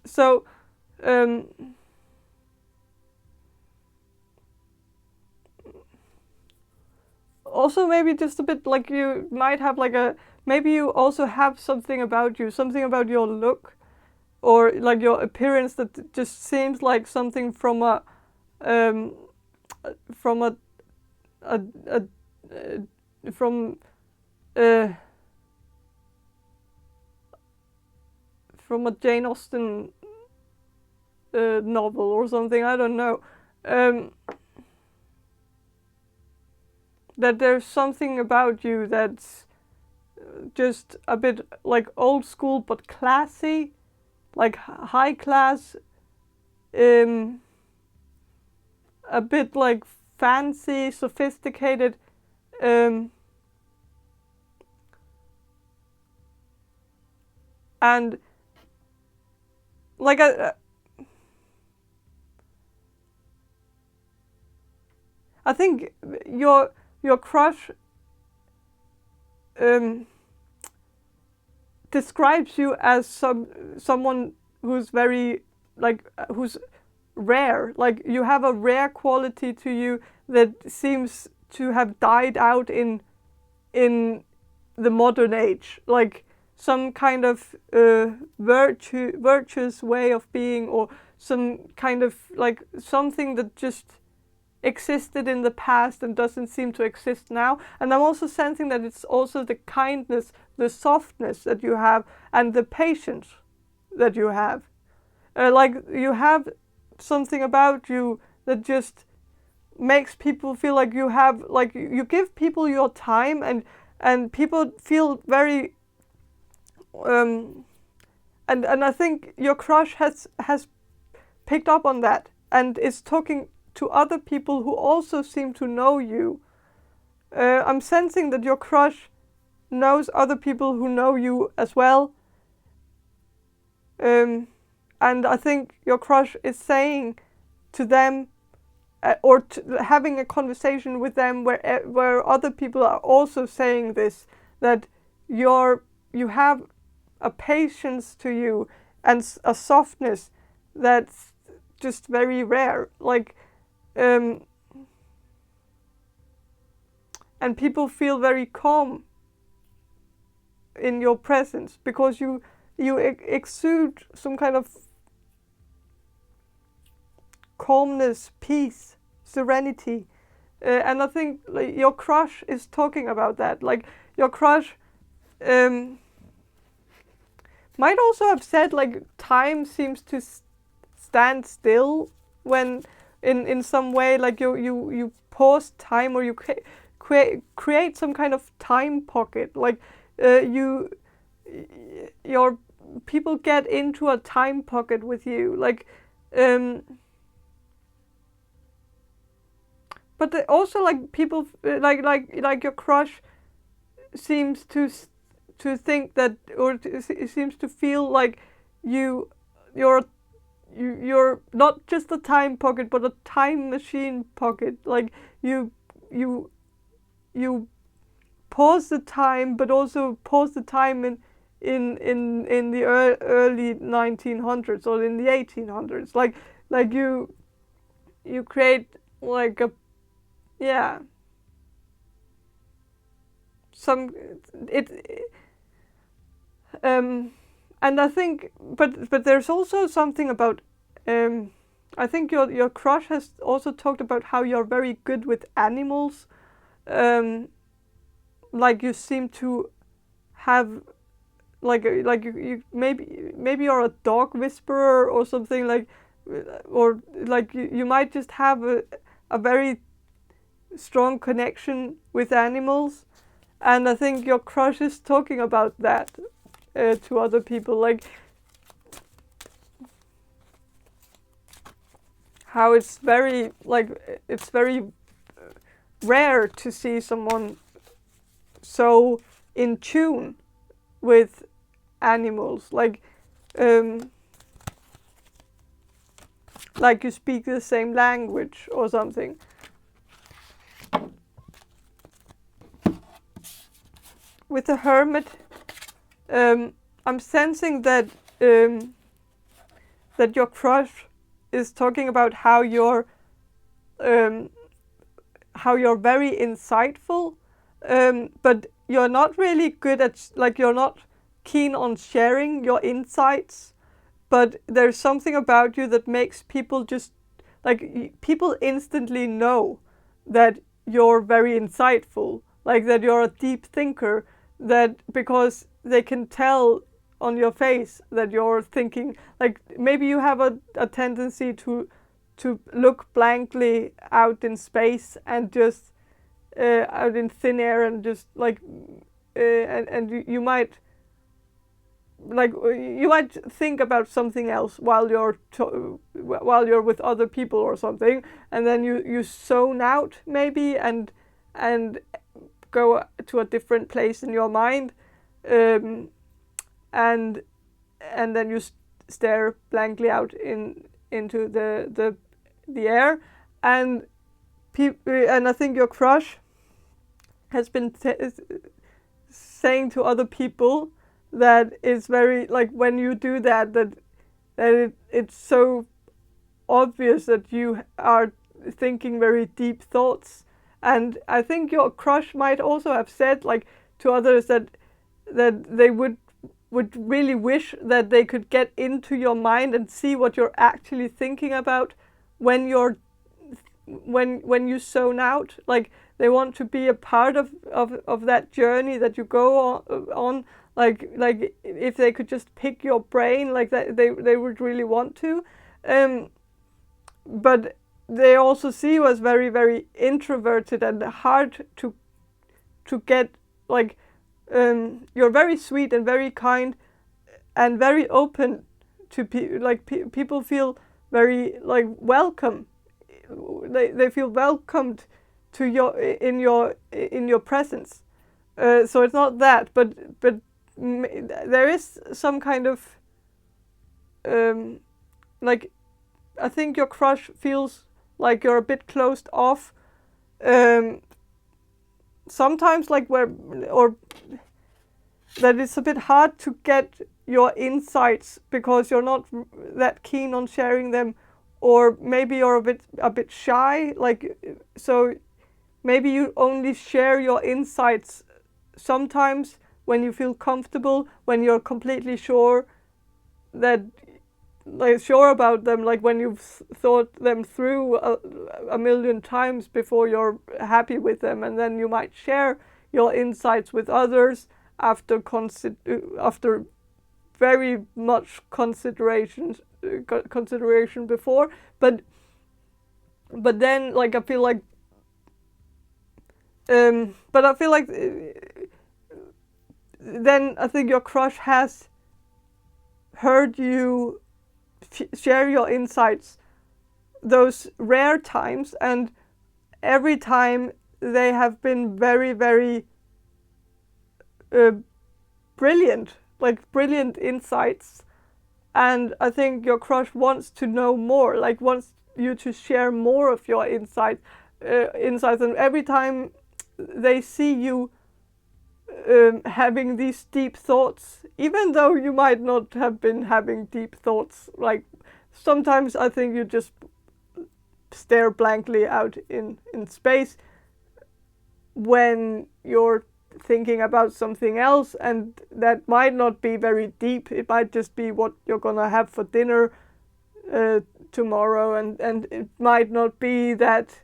so also maybe just a bit like you might have like maybe you also have something about you, something about your look or like your appearance that just seems like something from a from a from from a Jane Austen novel or something. I don't know. That there's something about you that's just a bit like old school but classy, like high class, a bit like fancy, sophisticated, and like I think your crush describes you as someone who's very like who's rare. Like you have a rare quality to you that seems to have died out in the modern age. Like some kind of virtuous way of being, or some kind of like something that just existed in the past and doesn't seem to exist now. And I'm also sensing that it's also the kindness, the softness that you have, and the patience that you have. Like you have something about you that just makes people feel like you have, like you give people your time, and people feel very and I think your crush has picked up on that and is talking to other people who also seem to know you. I'm sensing that your crush knows other people who know you as well. And I think your crush is saying to them, or having a conversation with them where other people are also saying this, that you have a patience to you and a softness that's just very rare. Like and people feel very calm in your presence because you exude some kind of calmness, peace, serenity, and I think like, your crush is talking about that. Like your crush might also have said like time seems to stand still when in some way, like you pause time, or you create some kind of time pocket, like your people get into a time pocket with you, like but they also like people like your crush seems to think that, or it seems to feel like you're not just a time pocket but a time machine pocket. Like you pause the time, but also pause the time in the early 1900s or in the 1800s. Like you you create like a, yeah, some, it and I think, but there's also something about, I think your crush has also talked about how you're very good with animals, like you seem to have like you maybe you're a dog whisperer or something, like, or like you might just have a very strong connection with animals, and I think your crush is talking about that to other people, like how it's very rare to see someone so in tune with animals, like you speak the same language or something. With the Hermit, I'm sensing that that your crush is talking about how you're very insightful, but you're not really good at, like, you're not keen on sharing your insights, but there's something about you that makes people just, like, people instantly know that you're very insightful, like that you're a deep thinker, that because they can tell on your face that you're thinking, like maybe you have a tendency to look blankly out in space and just out in thin air and just like and you might think about something else while you're with other people or something, and then you zone out maybe and go to a different place in your mind, and then you stare blankly out into the air, and I think your crush has been saying to other people that it's very, like, when you do that it's so obvious that you are thinking very deep thoughts. And I think your crush might also have said, like, to others that they would really wish that they could get into your mind and see what you're actually thinking about when you zone out. Like, they want to be a part of that journey that you go on. Like if they could just pick your brain, like that, they would really want to. But they also see you as very, very introverted and hard to get, like, you're very sweet and very kind and very open to people feel very, like, welcome. They feel welcomed to in your presence. So it's not that, but there is some kind of like, I think your crush feels like you're a bit closed off. Sometimes, like, or that it's a bit hard to get your insights because you're not that keen on sharing them, or maybe you're a bit shy. Like, so maybe you only share your insights sometimes when you feel comfortable, when you're completely sure about them, like when you've thought them through a million times before you're happy with them, and then you might share your insights with others after very much consideration before, but then, like, I feel like then I think your crush has heard you share your insights those rare times, and every time they have been very, very brilliant insights. And I think your crush wants to know more, like wants you to share more of your insights, and every time they see you having these deep thoughts, even though you might not have been having deep thoughts, like sometimes I think you just stare blankly out in space when you're thinking about something else, and that might not be very deep. It might just be what you're gonna have for dinner tomorrow, and it might not be that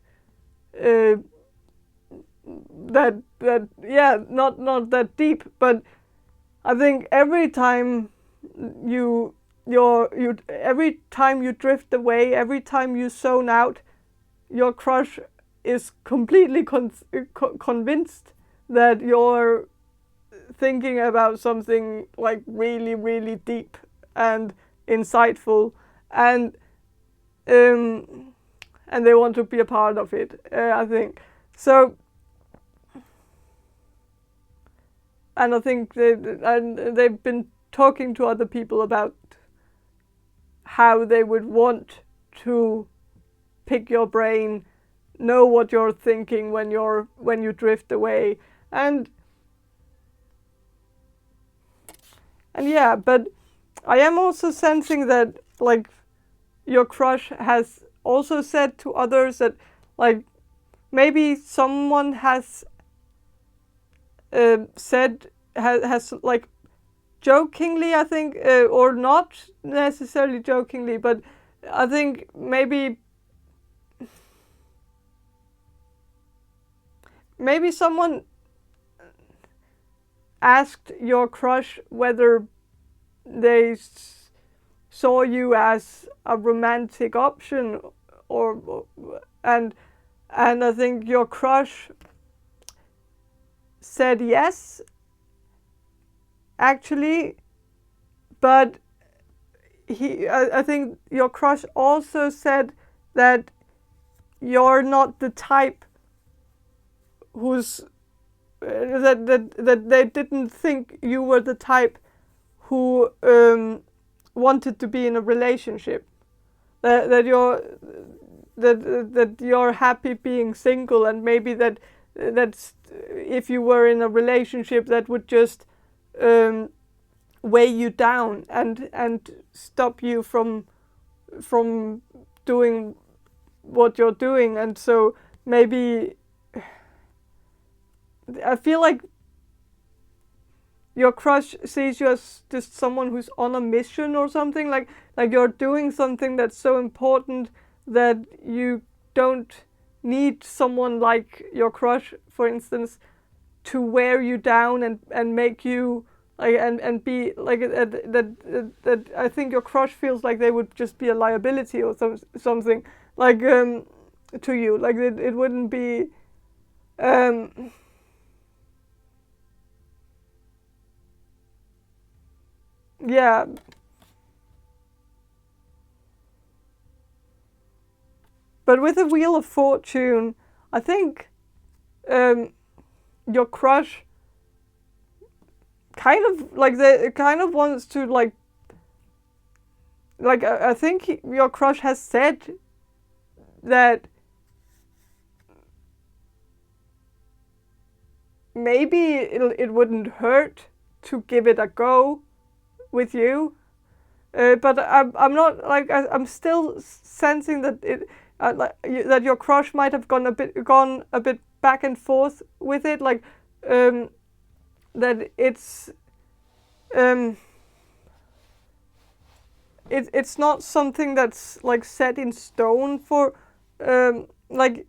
not that deep. But I think every time you drift away, every time you zone out, your crush is completely convinced that you're thinking about something like really, really deep and insightful, and they want to be a part of it. I think so, and I think they've been talking to other people about how they would want to pick your brain, know what you're thinking when you drift away, and yeah. But I am also sensing that like your crush has also said to others that like maybe someone has said has like jokingly, I think, or not necessarily jokingly, but I think maybe someone asked your crush whether they saw you as a romantic option, and I think your crush said yes, actually, but I think your crush also said that you're not the type who's that they didn't think you were the type who wanted to be in a relationship, that you're happy being single, and maybe that's if you were in a relationship that would just weigh you down and stop you from doing what you're doing. And so maybe I feel like your crush sees you as just someone who's on a mission or something, like you're doing something that's so important that you don't need someone like your crush, for instance, to wear you down and make you like and be like that I think your crush feels like they would just be a liability or something like to you, like it wouldn't be yeah. But with the Wheel of Fortune, I think your crush kind of like wants to like I think your crush has said that maybe it wouldn't hurt to give it a go with you, but I'm not like I'm still sensing that that your crush might have gone a bit back and forth with it, like that it's not something that's like set in stone for like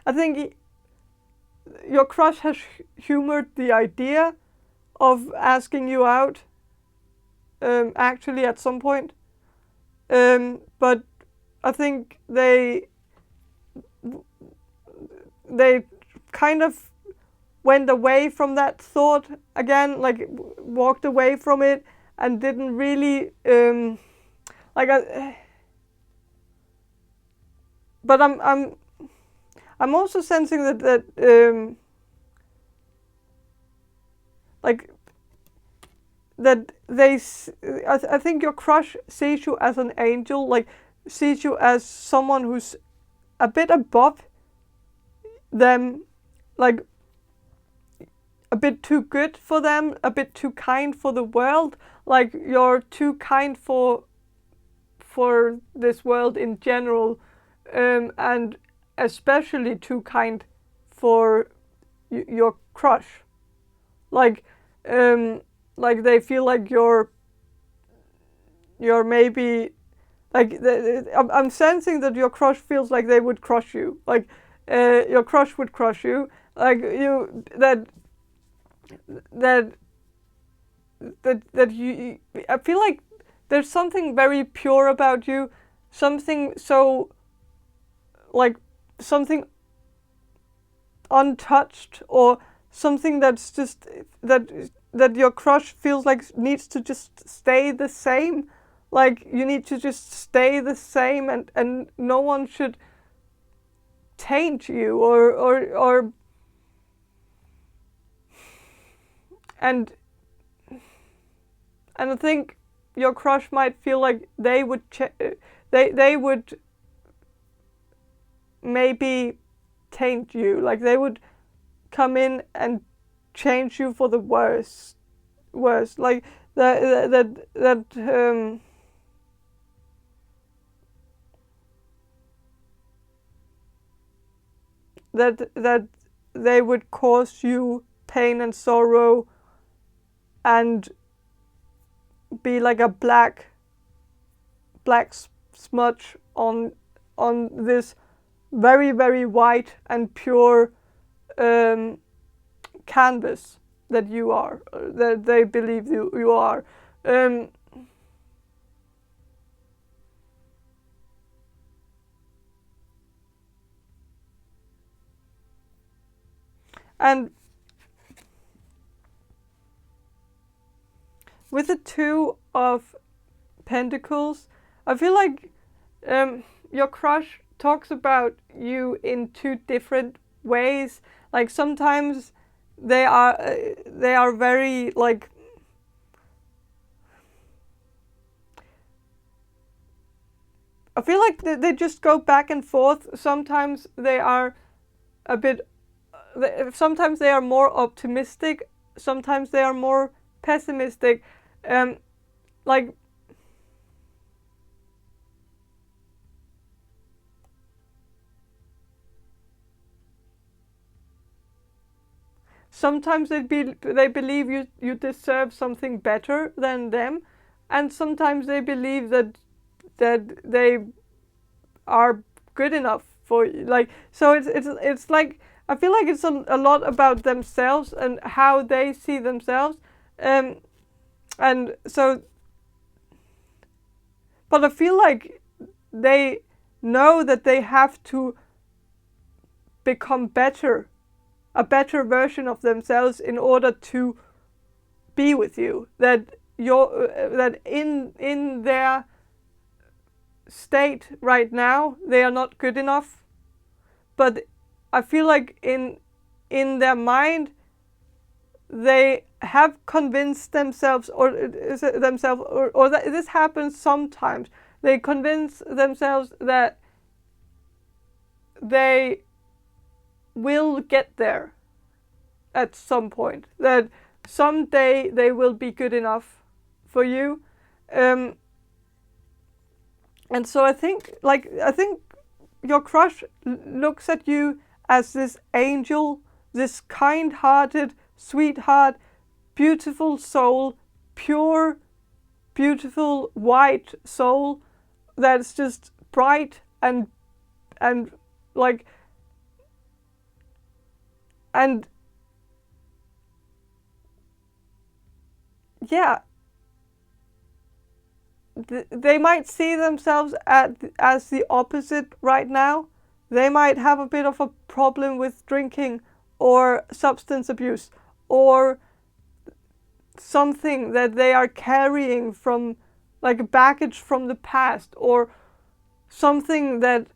I think your crush has humored the idea of asking you out actually at some point, but I think they kind of went away from that thought again, like walked away from it and didn't really but I'm also sensing that like that I think your crush sees you as an angel, like sees you as someone who's a bit above them, like a bit too good for them, a bit too kind for the world, like you're too kind for for this world in general, and especially too kind for your crush. Like they feel like you're maybe like I'm sensing that your crush feels like they would crush you. Like your crush would crush you. Like you that you. I feel like there's something very pure about you. Something so like something untouched, or something that's just that your crush feels like needs to just stay the same. Like you need to just stay the same, and no one should taint you or and I think your crush might feel like they would they would maybe taint you, like they would come in and change you for the worse, like that they would cause you pain and sorrow and be like a black smudge on this very, very white and pure canvas that you are, that they believe you are. And with the Two of Pentacles, I feel like your crush talks about you in two different ways. Like sometimes they are very like I feel like they just go back and forth. Sometimes they are a bit sometimes they are more optimistic, sometimes they are more pessimistic. Like sometimes they believe you deserve something better than them, and sometimes they believe that they are good enough for you. Like so it's like I feel like it's a lot about themselves and how they see themselves, and so but I feel like they know that they have to become better, a better version of themselves in order to be with you. That that in their state right now they are not good enough, but I feel like in their mind they have convinced themselves, or that this happens sometimes. They convince themselves that they will get there at some point, that someday they will be good enough for you, and so I think your crush looks at you as this angel, this kind-hearted sweetheart, beautiful soul, pure, beautiful white soul that's just bright and like and yeah, they might see themselves as the opposite right now. They might have a bit of a problem with drinking or substance abuse or something that they are carrying from, like baggage from the past, or something that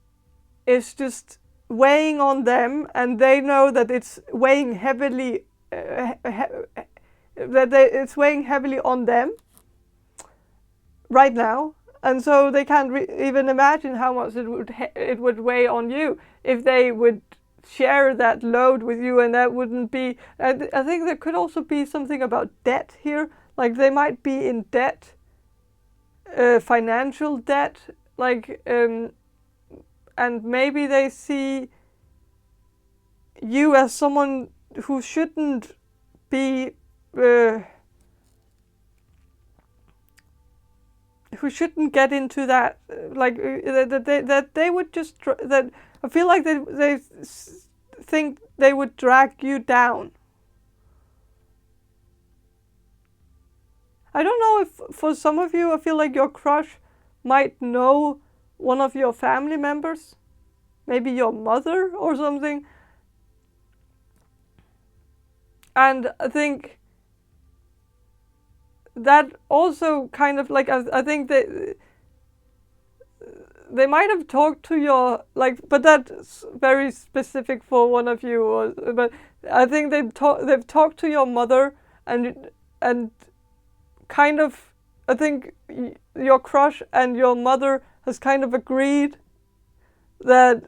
is just weighing on them, and they know that it's weighing heavily it's weighing heavily on them right now, and so they can't even imagine how much it would weigh on you if they would share that load with you. And that wouldn't be, I think there could also be something about debt here, like they might be in debt financial debt, like, and maybe they see you as someone who shouldn't be, who shouldn't get into that, like, that they would just, that I feel like they think they would drag you down. I don't know if for some of you, I feel like your crush might know one of your family members, maybe your mother or something. And I think that also kind of like, I think they might have talked to your, like, but that's very specific for one of you. But I think they've talked to your mother and kind of, I think your crush and your mother has kind of agreed that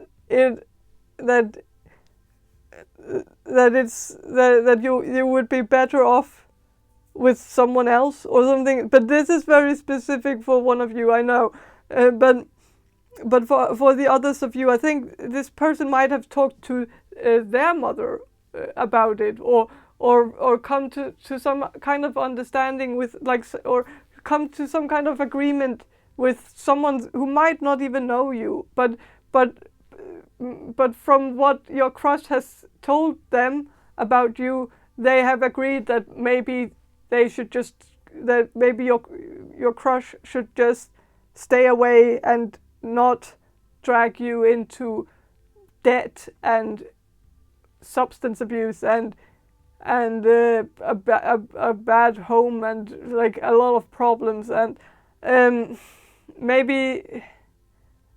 you would be better off with someone else or something. But this is very specific for one of you, I know. But for the others of you, I think this person might have talked to their mother about it, or come to some kind of understanding with, like, or come to some kind of agreement with someone who might not even know you, but from what your crush has told them about you, they have agreed that maybe they should just, that maybe your crush should just stay away and not drag you into debt and substance abuse and a bad home and like a lot of problems and maybe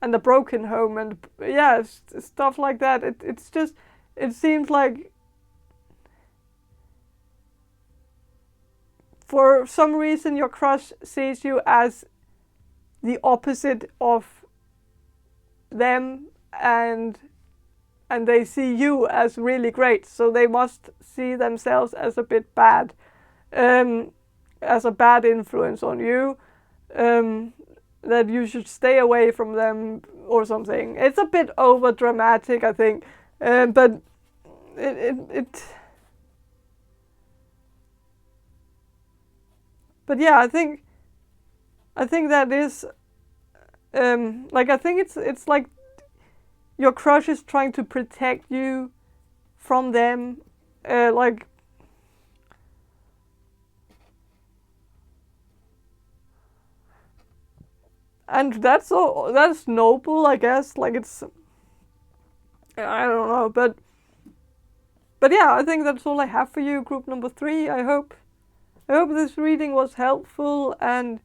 and a broken home and yeah, stuff like that. It's just, it seems like for some reason your crush sees you as the opposite of them, and they see you as really great, so they must see themselves as a bit bad, as a bad influence on you, that you should stay away from them or something. It's a bit over dramatic, I think, but but yeah, I think that is, like, I think it's like your crush is trying to protect you from them, like, and that's noble, I guess. Like, it's, I don't know, but yeah, I think that's all I have for you, group number 3. I hope this reading was helpful, and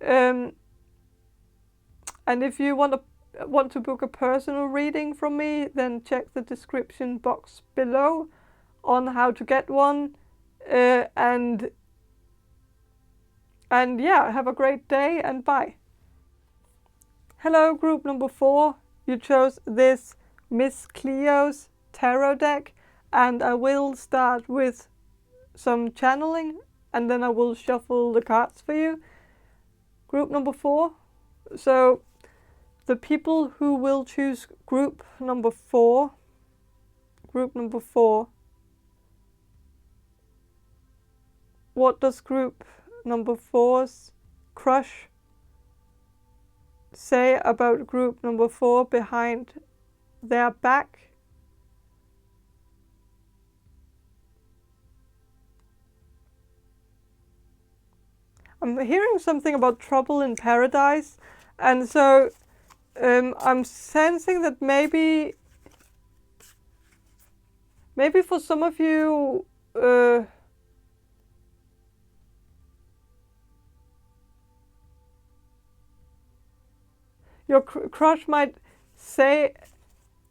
if you want to book a personal reading from me, then check the description box below on how to get one, and yeah, have a great day and bye. Hello, group number 4. You chose this Miss Cleo's tarot deck, and I will start with some channeling and then I will shuffle the cards for you. Group number 4. So the people who will choose group number 4, what does group number 4's crush say about group number 4 behind their back? I'm hearing something about trouble in paradise, and so I'm sensing that maybe for some of you, your crush might say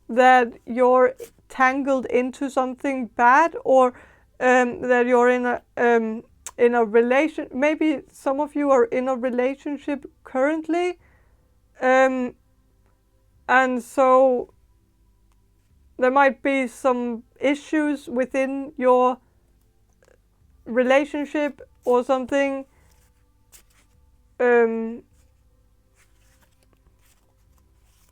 that you're tangled into something bad, or that you're in a relation. Maybe some of you are in a relationship currently, and so there might be some issues within your relationship or something,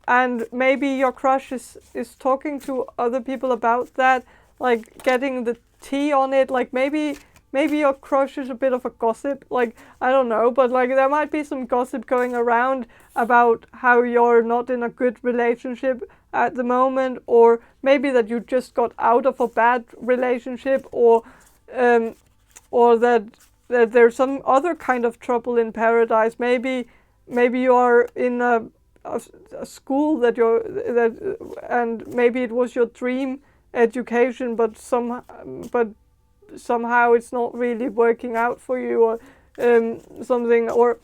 and maybe your crush is talking to other people about that, like getting the tea on it. Like maybe your crush is a bit of a gossip, like I don't know, but like there might be some gossip going around about how you're not in a good relationship at the moment, or maybe that you just got out of a bad relationship, or that there's some other kind of trouble in paradise. Maybe you are in a school and maybe it was your dream education, but somehow it's not really working out for you, or something, or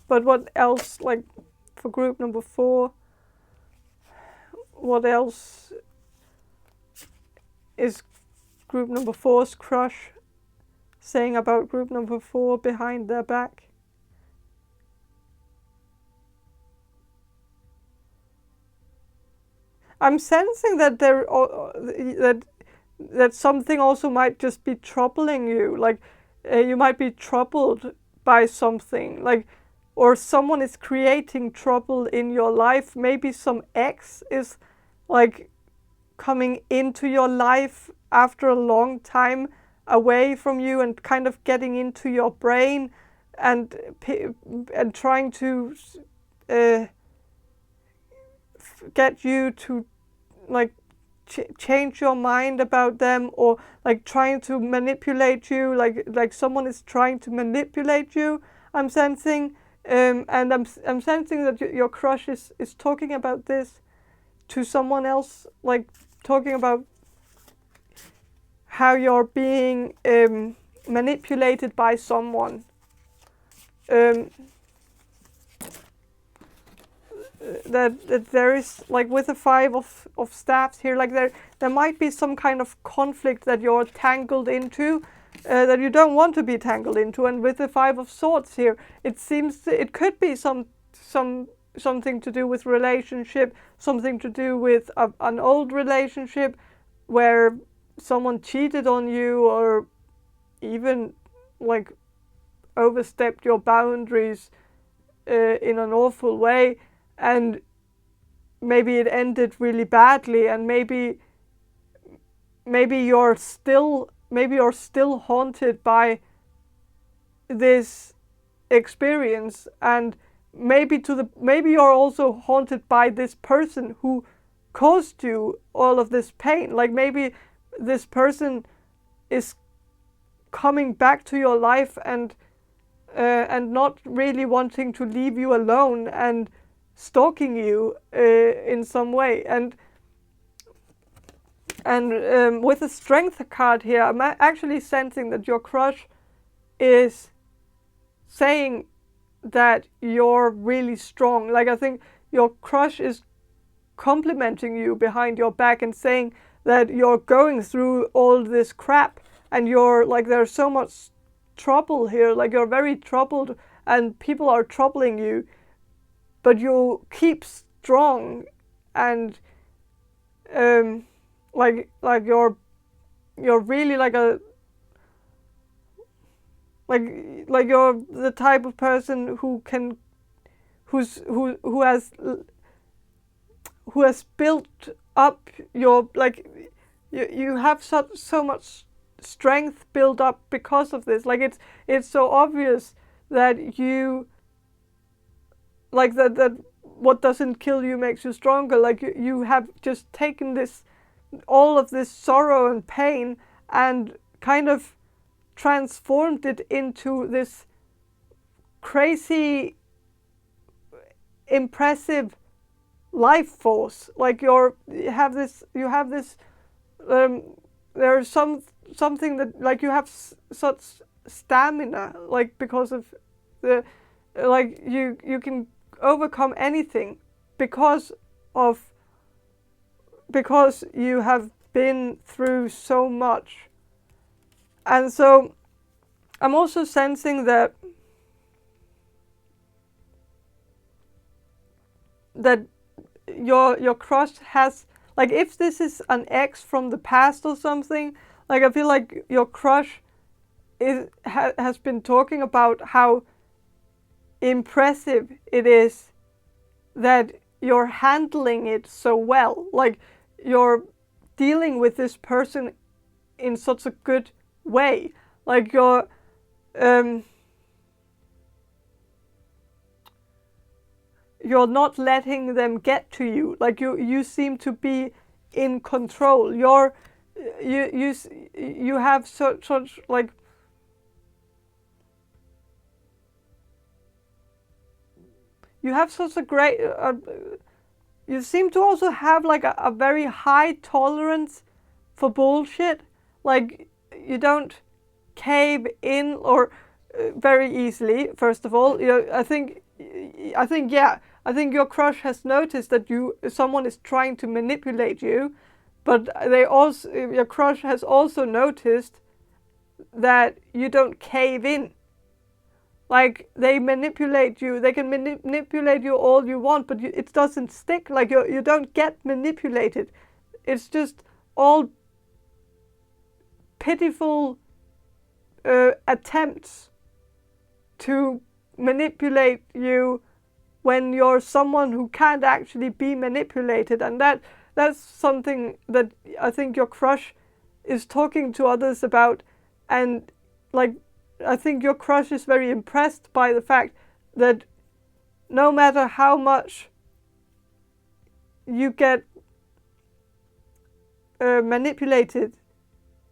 but what else, like for group number 4, what else is group number 4's crush saying about group number 4 behind their back? I'm sensing that that something also might just be troubling you, like you might be troubled by something, like, or someone is creating trouble in your life. Maybe some ex is like coming into your life after a long time away from you and kind of getting into your brain and trying to get you to like change your mind about them, or like trying to manipulate you, like someone is trying to manipulate you, I'm sensing, and I'm sensing that your crush is talking about this to someone else, like talking about how you're being manipulated by someone. That there is, like with the 5 of staffs here, like there might be some kind of conflict that you're tangled into, that you don't want to be tangled into. And with the 5 of swords here, it seems it could be something to do with relationship, something to do with an old relationship where someone cheated on you, or even like overstepped your boundaries in an awful way, and maybe it ended really badly, and maybe you're still haunted by this experience, and maybe you're also haunted by this person who caused you all of this pain. Like maybe this person is coming back to your life and not really wanting to leave you alone and stalking you in some way. And with the strength card here, I'm actually sensing that your crush is saying that you're really strong. Like I think your crush is complimenting you behind your back and saying that you're going through all this crap, and you're like, there's so much trouble here, like you're very troubled and people are troubling you, but you keep strong, and like you're really like a like you're the type of person who has built up your, like you have so much strength built up because of this. Like it's so obvious that you like that what doesn't kill you makes you stronger. Like you have just taken all of this sorrow and pain and kind of transformed it into this crazy, impressive life force. Like you have this there's something that, like, you have such stamina, like because of the, like you can overcome anything because you have been through so much. And so I'm also sensing that your crush has, like, if this is an ex from the past or something, like I feel like your crush has been talking about how impressive it is that you're handling it so well. Like, you're dealing with this person in such a good way. Like, you're not letting them get to you. Like, you seem to be in control. You have such like, you have such a great you seem to also have like a very high tolerance for bullshit. Like, you don't cave in or very easily. First of all, I think your crush has noticed that someone is trying to manipulate you, but your crush has also noticed that you don't cave in. Like, they manipulate you. They can manipulate you all you want, but it doesn't stick. Like, you don't get manipulated. It's just all pitiful attempts to manipulate you when you're someone who can't actually be manipulated. And that's something that I think your crush is talking to others about. And like, I think your crush is very impressed by the fact that no matter how much you get manipulated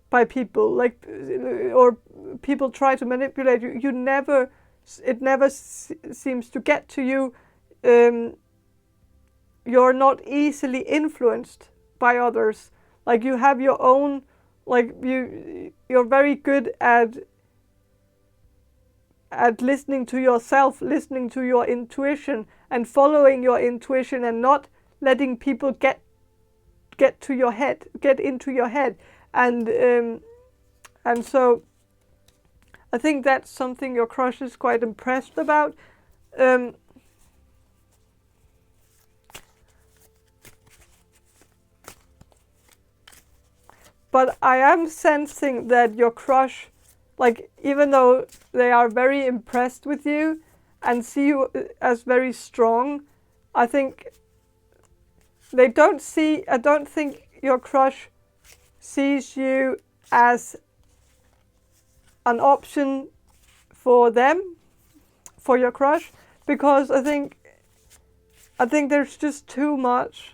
by people, like, or people try to manipulate you, it never seems to get to you. You're not easily influenced by others. Like, you have your own, like, you're very good at listening to yourself, listening to your intuition, and following your intuition, and not letting people get into your head. And so I think that's something your crush is quite impressed about. But I am sensing that your crush, like, even though they are very impressed with you and see you as very strong, I think I don't think your crush sees you as an option for your crush, because I think there's just too much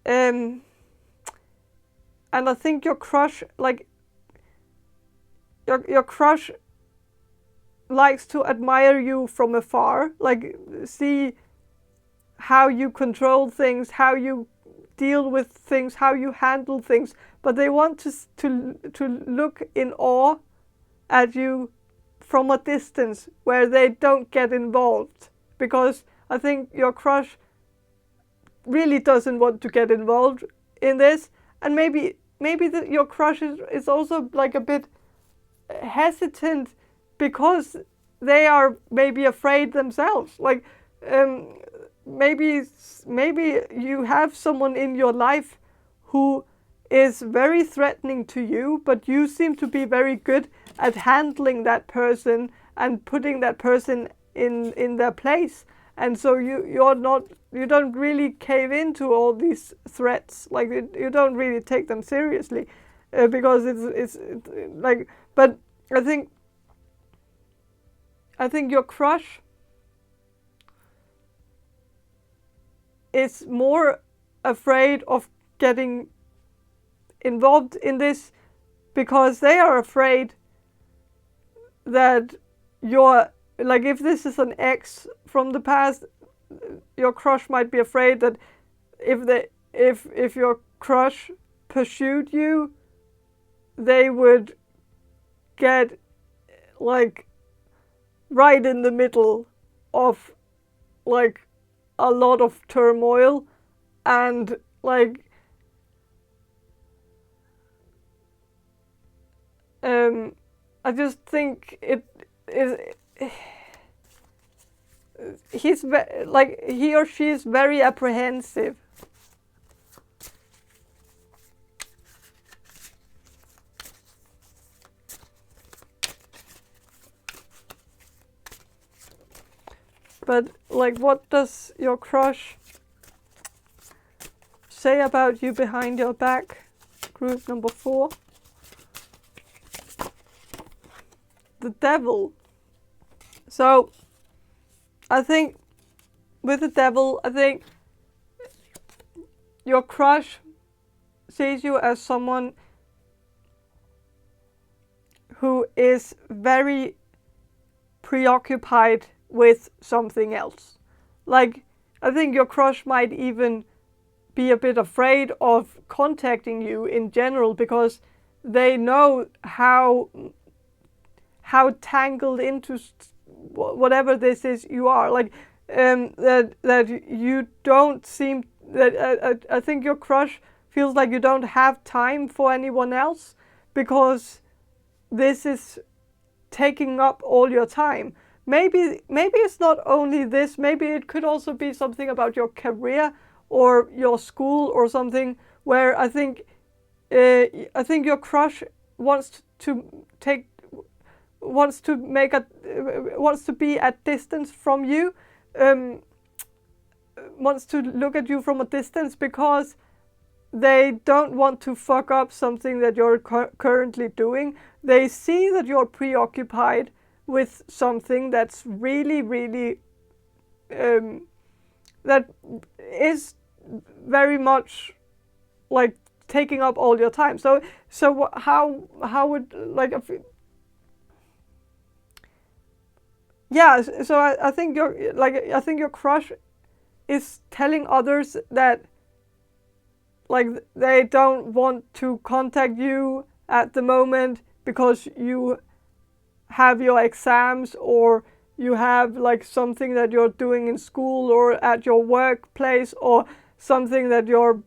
and I think your crush, like, your crush likes to admire you from afar, like, see how you control things, how you deal with things, how you handle things, but they want to look in awe at you from a distance where they don't get involved, because I think your crush really doesn't want to get involved in this. And maybe your crush is also like a bit hesitant because they are maybe afraid themselves. Like, maybe you have someone in your life who is very threatening to you, but you seem to be very good at handling that person and putting that person in their place. And so you don't really cave into all these threats. Like, you don't really take them seriously, because it's like. But I think your crush is more afraid of getting involved in this, because they are afraid that you're, like, if this is an ex from the past, your crush might be afraid that if your crush pursued you, they would get, like, right in the middle of, like, a lot of turmoil, and, like, I just think it is. He or she is very apprehensive. But like, what does your crush say about you behind your back? Group number 4. The devil. So I think with the devil, I think your crush sees you as someone who is very preoccupied with something else. Like, I think your crush might even be a bit afraid of contacting you in general, because they know how tangled into whatever this is you are. Like, that you don't seem that I think your crush feels like you don't have time for anyone else, because this is taking up all your time. Maybe it's not only this. Maybe it could also be something about your career or your school or something, where I think your crush wants to be at distance from you, wants to look at you from a distance, because they don't want to fuck up something that you're currently doing. They see that you're preoccupied with something that's really, really that is very much like taking up all your time. So how would, like, yeah, so I think your crush is telling others that, like, they don't want to contact you at the moment because you have your exams, or you have like something that you're doing in school or at your workplace, or something that you're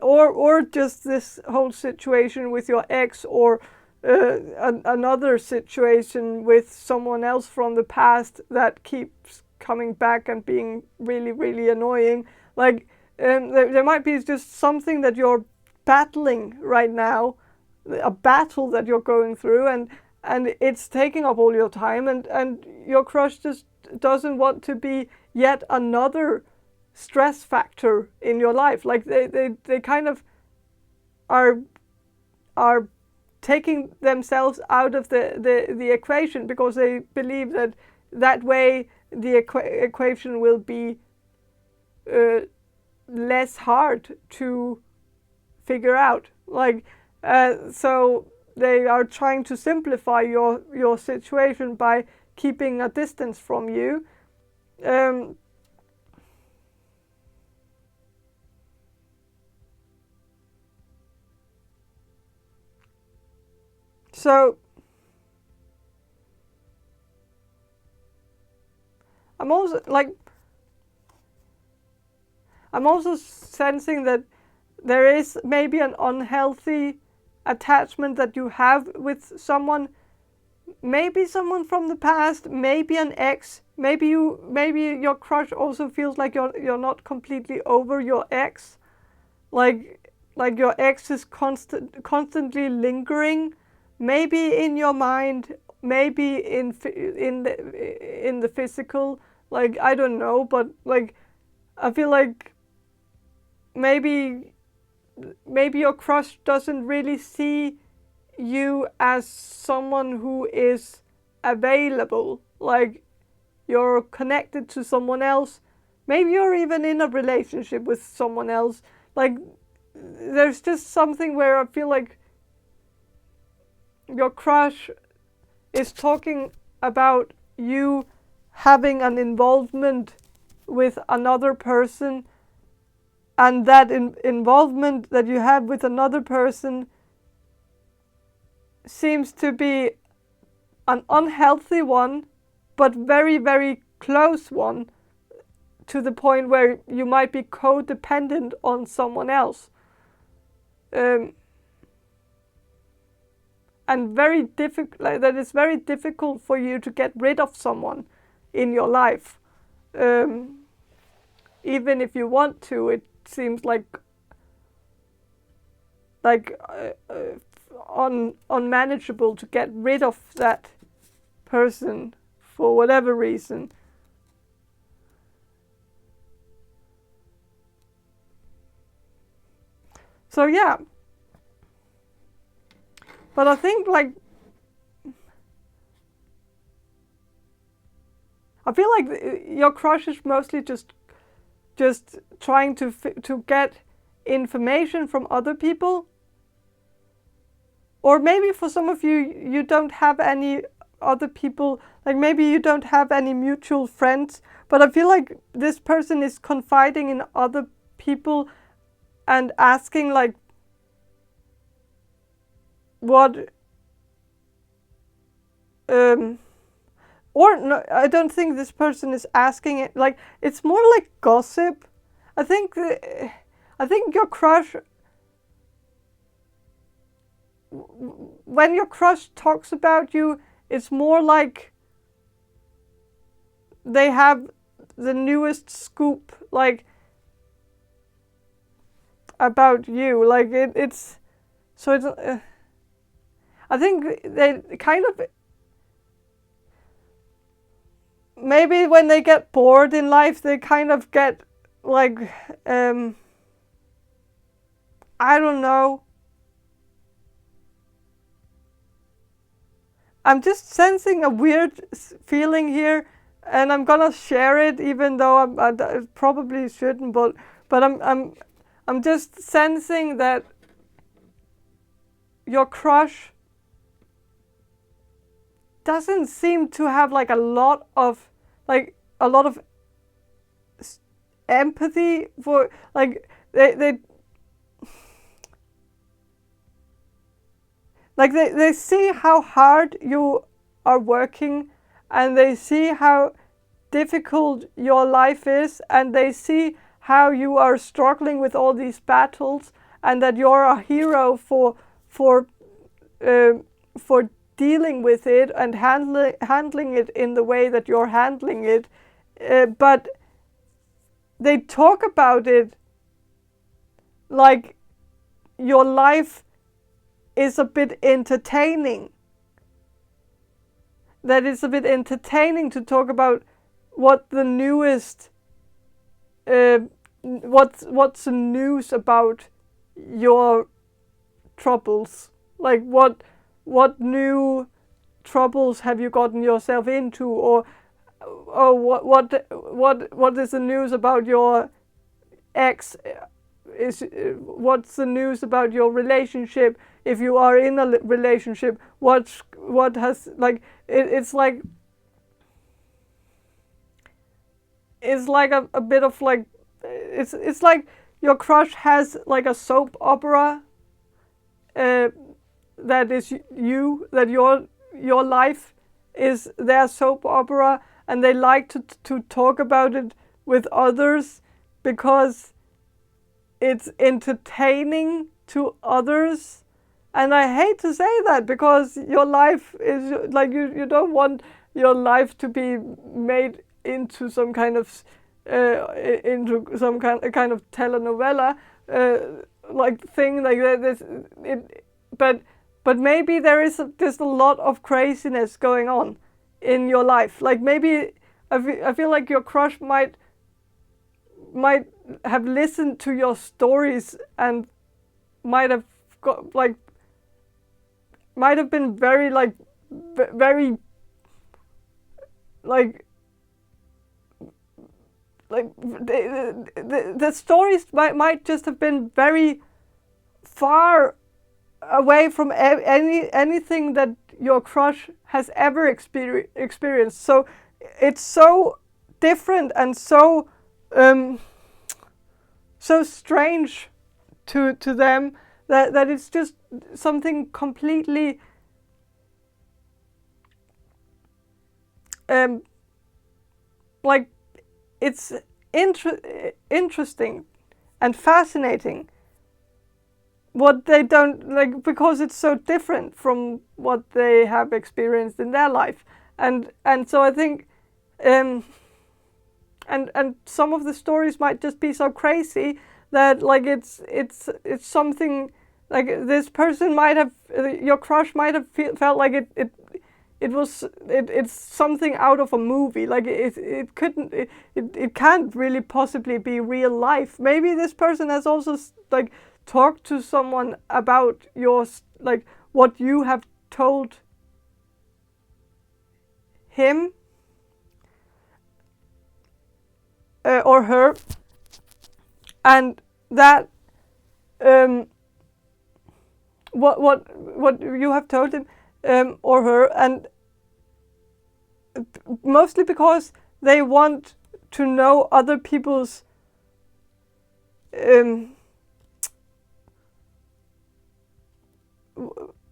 or just this whole situation with your ex, or another situation with someone else from the past that keeps coming back and being really, really annoying. Like, there might be just something that you're battling right now, a battle that you're going through, and it's taking up all your time, and your crush just doesn't want to be yet another stress factor in your life. Like, they kind of are taking themselves out of the equation, because they believe that way the equation will be less hard to figure out. Like, so they are trying to simplify your situation by keeping a distance from you. So I'm also sensing that there is maybe an unhealthy attachment that you have with someone, maybe someone from the past, maybe an ex, maybe your crush also feels like you're not completely over your ex, like your ex is constantly lingering, maybe in your mind, maybe in the physical. Like, I don't know, but like, I feel like maybe your crush doesn't really see you as someone who is available. Like, you're connected to someone else. Maybe you're even in a relationship with someone else. Like, there's just something where I feel like your crush is talking about you having an involvement with another person, and that involvement that you have with another person seems to be an unhealthy one, but very, very close one, to the point where you might be codependent on someone else. And very difficult. Like, that is very difficult for you to get rid of someone in your life. Even if you want to, it seems like unmanageable to get rid of that person for whatever reason. So yeah. But I think like I feel like your crush is mostly just trying to get information from other people. Or maybe for some of you, you don't have any other people, like maybe you don't have any mutual friends, but I feel like this person is confiding in other people and asking like what or no, I don't think this person is asking it, like it's more like gossip. I think your crush, when your crush talks about you, it's more like they have the newest scoop, like about you. Like it's so it's. I think they kind of maybe when they get bored in life, they kind of get like I don't know. I'm just sensing a weird feeling here, and I'm gonna share it, even though I probably shouldn't. But I'm just sensing that your crush doesn't seem to have like a lot of empathy for like they see how hard you are working, and they see how difficult your life is, and they see how you are struggling with all these battles, and that you're a hero for dealing with it and handling it in the way that you're handling it. But they talk about it like your life is a bit entertaining. That it's a bit entertaining to talk about what the newest, what's the news about your troubles. Like what new troubles have you gotten yourself into, or what is the news about your ex? What's the news about your relationship? If you are in a relationship, what has like it's like a bit of like it's like your crush has like a soap opera that is you, that your life is their soap opera, and they like to talk about it with others because it's entertaining to others. And I hate to say that, because your life is like you don't want your life to be made into some kind of kind of telenovela like thing like that. But maybe there is just a lot of craziness going on in your life. Like maybe I feel like your crush might have listened to your stories and might have been very the stories might just have been very far away from anything that your crush has ever experienced. So it's so different and so strange to them that it's just something completely like it's interesting and fascinating what they don't like, because it's so different from what they have experienced in their life. And so I think and some of the stories might just be so crazy that like it's something like this person might have, your crush might have felt like it's something out of a movie. Like it can't really possibly be real life. Maybe this person has also like talk to someone about like what you have told him or her, and that what you have told him or her, and mostly because they want to know other people's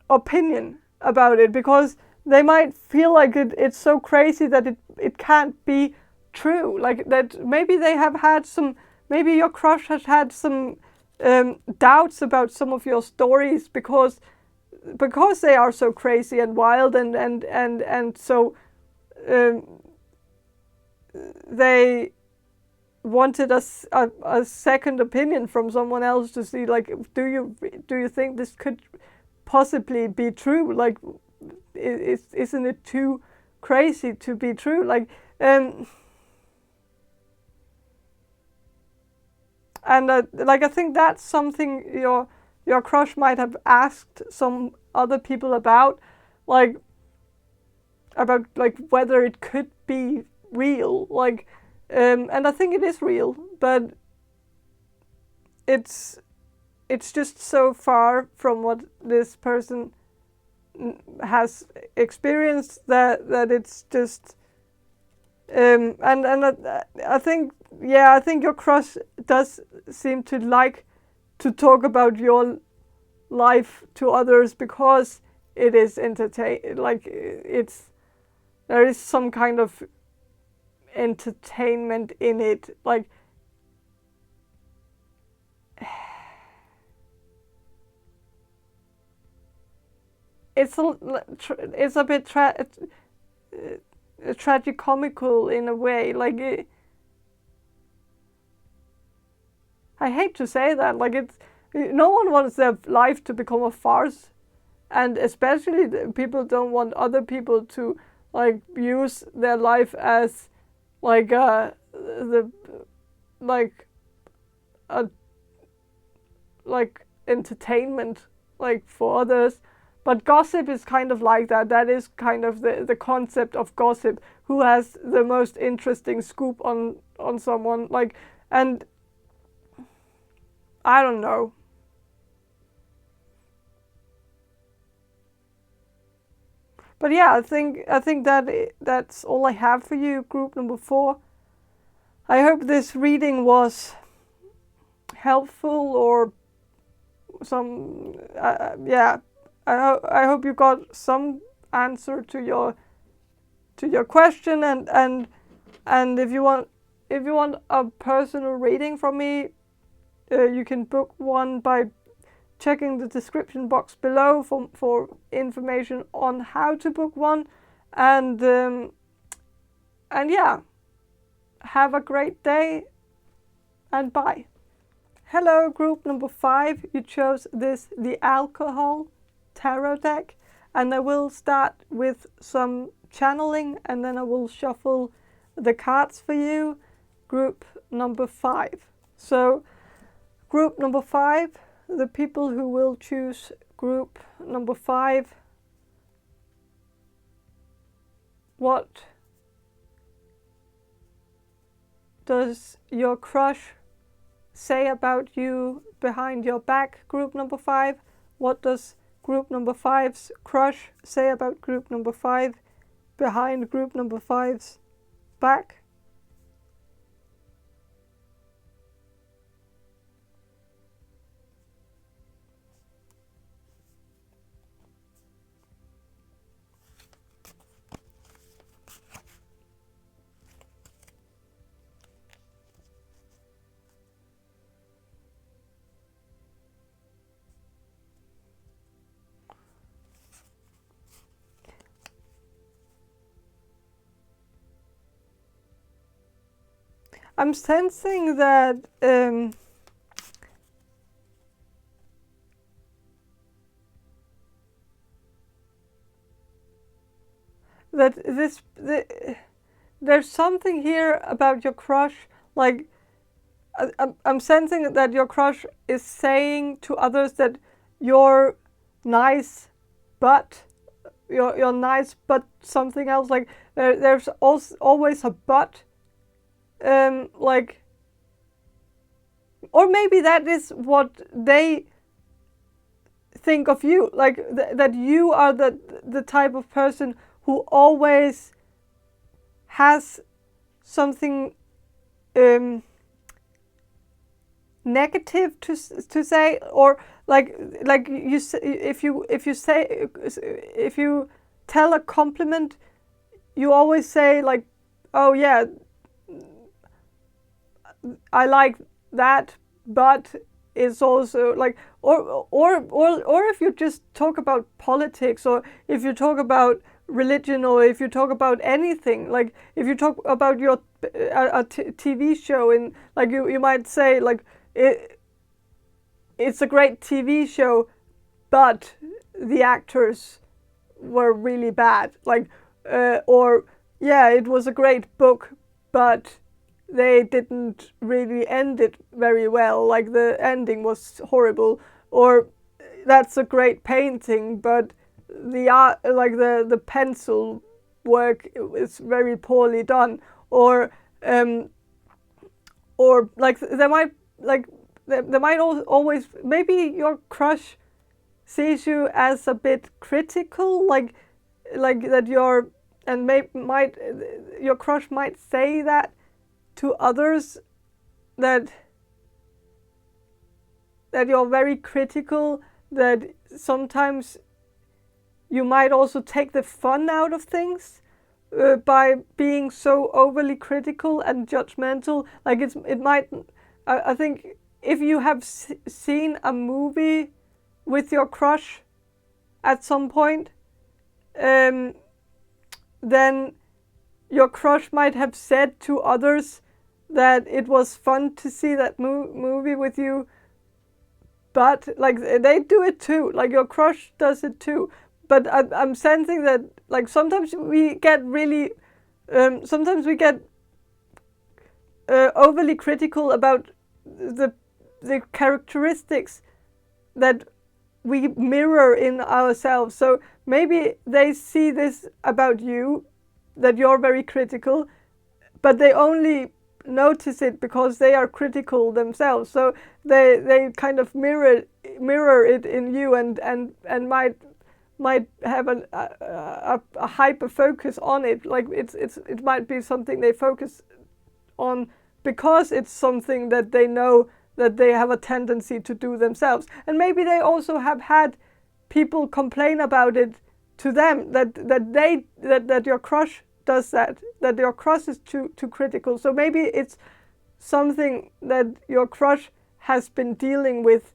opinion about it, because they might feel like it's so crazy that it can't be true. Like that maybe they have had some, maybe your crush has had some doubts about some of your stories because they are so crazy and wild, and so they wanted a second opinion from someone else to see, like, do you think this could possibly be true? Like, isn't it too crazy to be true? Like, and like, I think that's something your crush might have asked some other people about like whether it could be real. Like, and I think it is real, but it's just so far from what this person has experienced that it's just and I think your crush does seem to like to talk about your life to others because it is like there is some kind of entertainment in it. Like, it's a bit tragicomical in a way. Like, I hate to say that. Like, no one wants their life to become a farce, and especially people don't want other people to like use their life as like entertainment, like, for others. But gossip is kind of like that. That is kind of the concept of gossip. Who has the most interesting scoop on someone? Like, and I don't know. But yeah, I think that's all I have for you, group number 4. I hope this reading was helpful, or some yeah. I hope you got some answer to your question, and if you want a personal reading from me, you can book one by checking the description box below for information on how to book one, and yeah, have a great day, and bye. Hello, group number 5. You chose the alcohol tarot deck, and I will start with some channeling, and then I will shuffle the cards for you, group number 5. So, group number 5, the people who will choose group number 5, what does your crush say about you behind your back, group number 5? What does group number 5's crush say about group number 5 behind group number 5's back? I'm sensing that there's something here about your crush, like I'm sensing that your crush is saying to others that you're nice, but you're nice, but something else. Like there's also always a but. Like, or maybe that is what they think of you. Like that you are the type of person who always has something negative to say, or like you if you tell a compliment, you always say like, oh yeah, I like that, but it's also like, or if you just talk about politics, or if you talk about religion, or if you talk about anything, like if you talk about your TV show, and like you might say like it's a great TV show, but the actors were really bad, like or yeah, it was a great book, but they didn't really end it very well, like the ending was horrible. Or that's a great painting, but the art, like the pencil work is very poorly done. Or like there might always, maybe your crush sees you as a bit critical, like that you're, and might your crush might say that to others, that you're very critical, that sometimes you might also take the fun out of things by being so overly critical and judgmental. Like it might, I think if you have seen a movie with your crush at some point, then your crush might have said to others that it was fun to see that movie with you, but like they do it too, like your crush does it too. But I'm sensing that like sometimes we get overly critical about the characteristics that we mirror in ourselves. So maybe they see this about you, that you're very critical, but they only notice it because they are critical themselves. So they kind of mirror it in you, and might have a hyper focus on it. Like it might be something they focus on because it's something that they know that they have a tendency to do themselves. And maybe they also have had people complain about it to them, that your crush does that your crush is too critical. So maybe it's something that your crush has been dealing with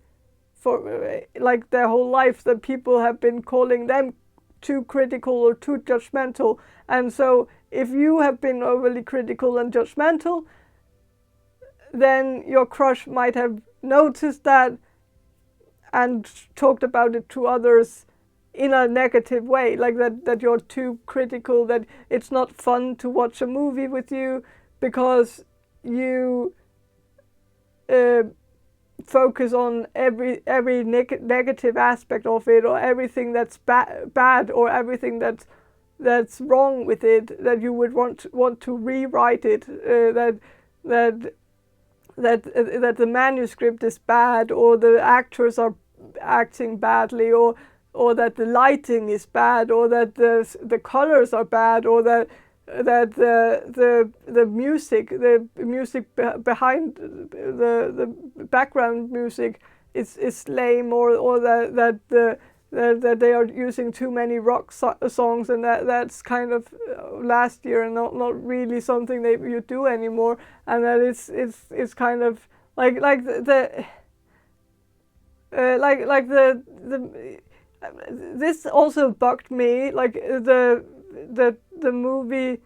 for like their whole life, that people have been calling them too critical or too judgmental. And so if you have been overly critical and judgmental, then your crush might have noticed that and talked about it to others in a negative way, like that you're too critical, that it's not fun to watch a movie with you because you focus on every negative aspect of it, or everything that's bad, or everything that's wrong with it, that you would want to rewrite it, that the manuscript is bad, or the actors are acting badly, or that the lighting is bad, or that the colors are bad, or that the music behind the background music is lame, or that they are using too many rock songs, and that's kind of last year and not really something that you do anymore, and that it's kind of like this also bugged me, like the movie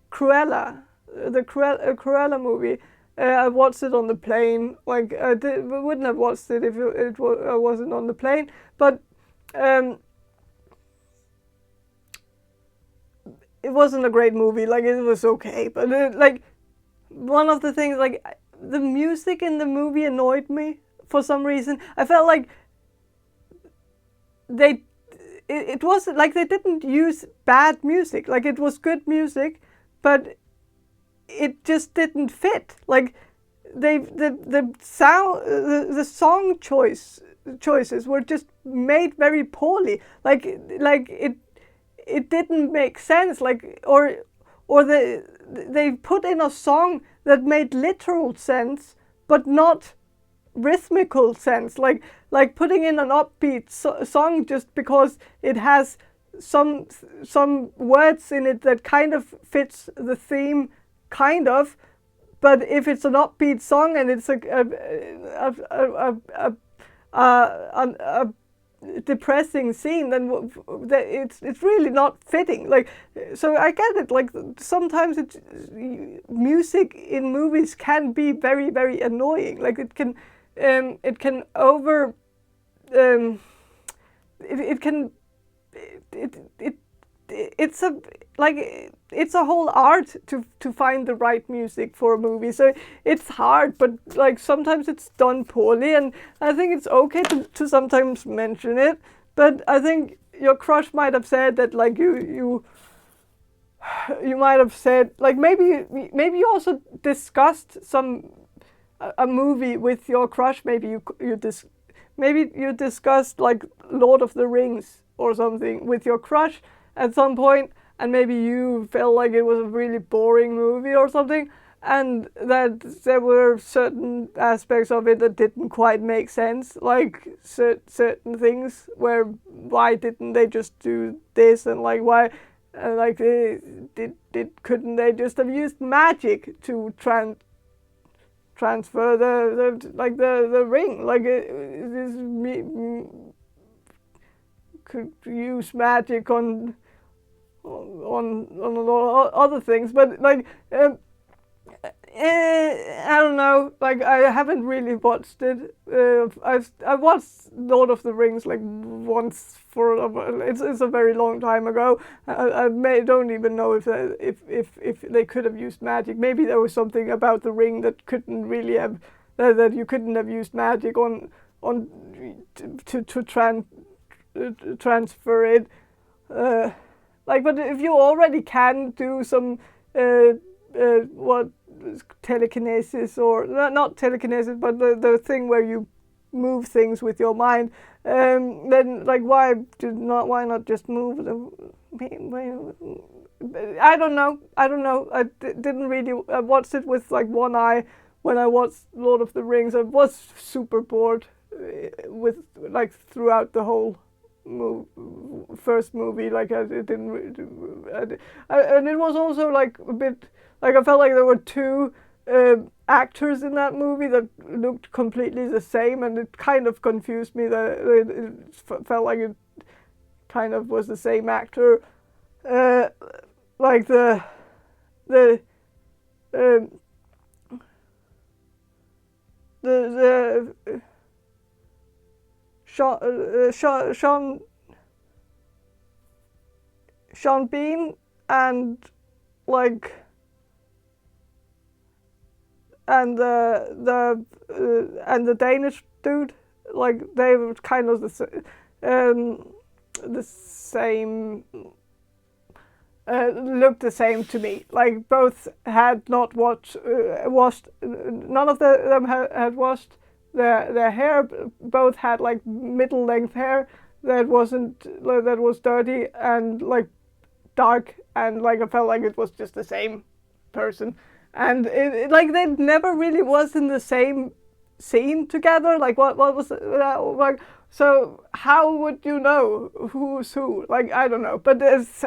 Cruella, the Cruella movie. I watched it on the plane. Like I wouldn't have watched it if I wasn't on the plane. But it wasn't a great movie. Like it was okay, but one of the things, like, the music in the movie annoyed me for some reason. I felt like it was like they didn't use bad music. Like, it was good music, but it just didn't fit. Like, the song choices were just made very poorly. Like it didn't make sense. Like, or they put in a song that made literal sense, but not rhythmical sense. Like putting in an upbeat song just because it has some words in it that kind of fits the theme, kind of. But if it's an upbeat song and it's a depressing scene, then it's really not fitting. Like, so I get it. Like, sometimes music in movies can be very, very annoying. Like, it can over it's a whole art to find the right music for a movie. So it's hard, but like sometimes it's done poorly, and I think it's okay to sometimes mention it. But I think your crush might have said that, like, you might have said, like, maybe you also discussed a movie with your crush. Maybe you discussed like Lord of the Rings or something with your crush at some point, and maybe you felt like it was a really boring movie or something, and that there were certain aspects of it that didn't quite make sense, like certain things where why didn't they just do this, and like why like couldn't they just have used magic to transfer the ring, like could use magic on a lot of other things, but like I don't know, like I haven't really watched it. I watched Lord of the Rings like once it's a very long time ago. I don't even know if they could have used magic. Maybe there was something about the ring that couldn't really have that you couldn't have used magic on to transfer it. Like, but if you already can do some what telekinesis, or not telekinesis, but the thing where you move things with your mind, then like why not just move them? I don't know. I didn't really. I watched it with like one eye when I watched Lord of the Rings. I was super bored with like throughout the whole first movie. Like and it was also like a bit like I felt like there were two actors in that movie that looked completely the same, and it kind of confused me that it felt like it kind of was the same actor. Like the Sean Bean and like and the Danish dude, like they were kind of the same. Looked the same to me. Like both had not washed. None of them had washed their hair. Both had like middle length hair that was dirty and like dark, and like I felt like it was just the same person. And it like they never really was in the same scene together. Like what was like? So how would you know who's who? Like I don't know. But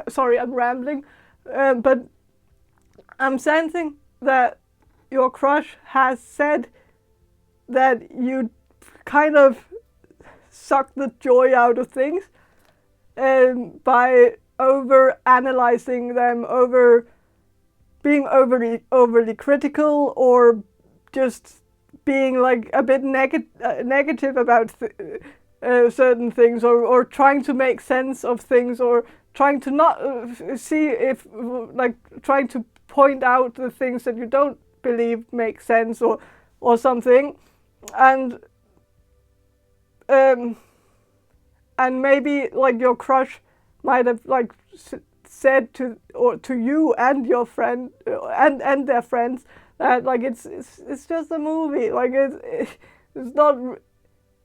sorry, I'm rambling. But I'm sensing that your crush has said that you kind of suck the joy out of things by over analyzing them, being overly critical, or just being like a bit negative about certain things, or trying to make sense of things, or trying to not see if like trying to point out the things that you don't believe makes sense or something, and maybe like your crush might have like said to you and your friend and their friends that like it's just a movie, like it's not,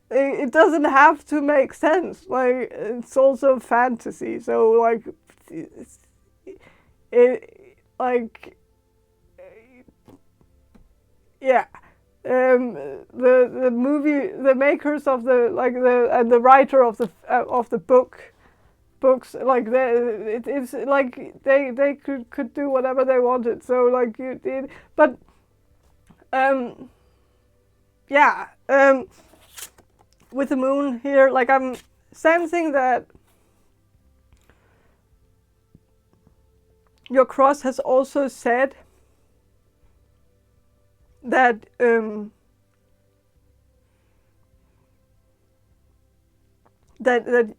it doesn't have to make sense, like it's also fantasy, so like like yeah. The movie, the makers of the and the writer of the books, like it's like they could do whatever they wanted, so like you did, but yeah, with the moon here, like I'm sensing that your cross has also said that that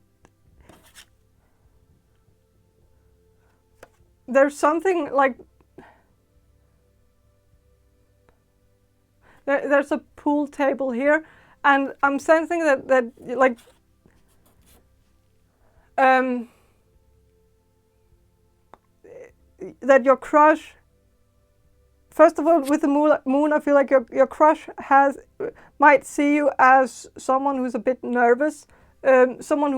there's something like there's a pool table here, and I'm sensing that like that your crush, first of all, with the moon, I feel like your crush might see you as someone who's a bit nervous, someone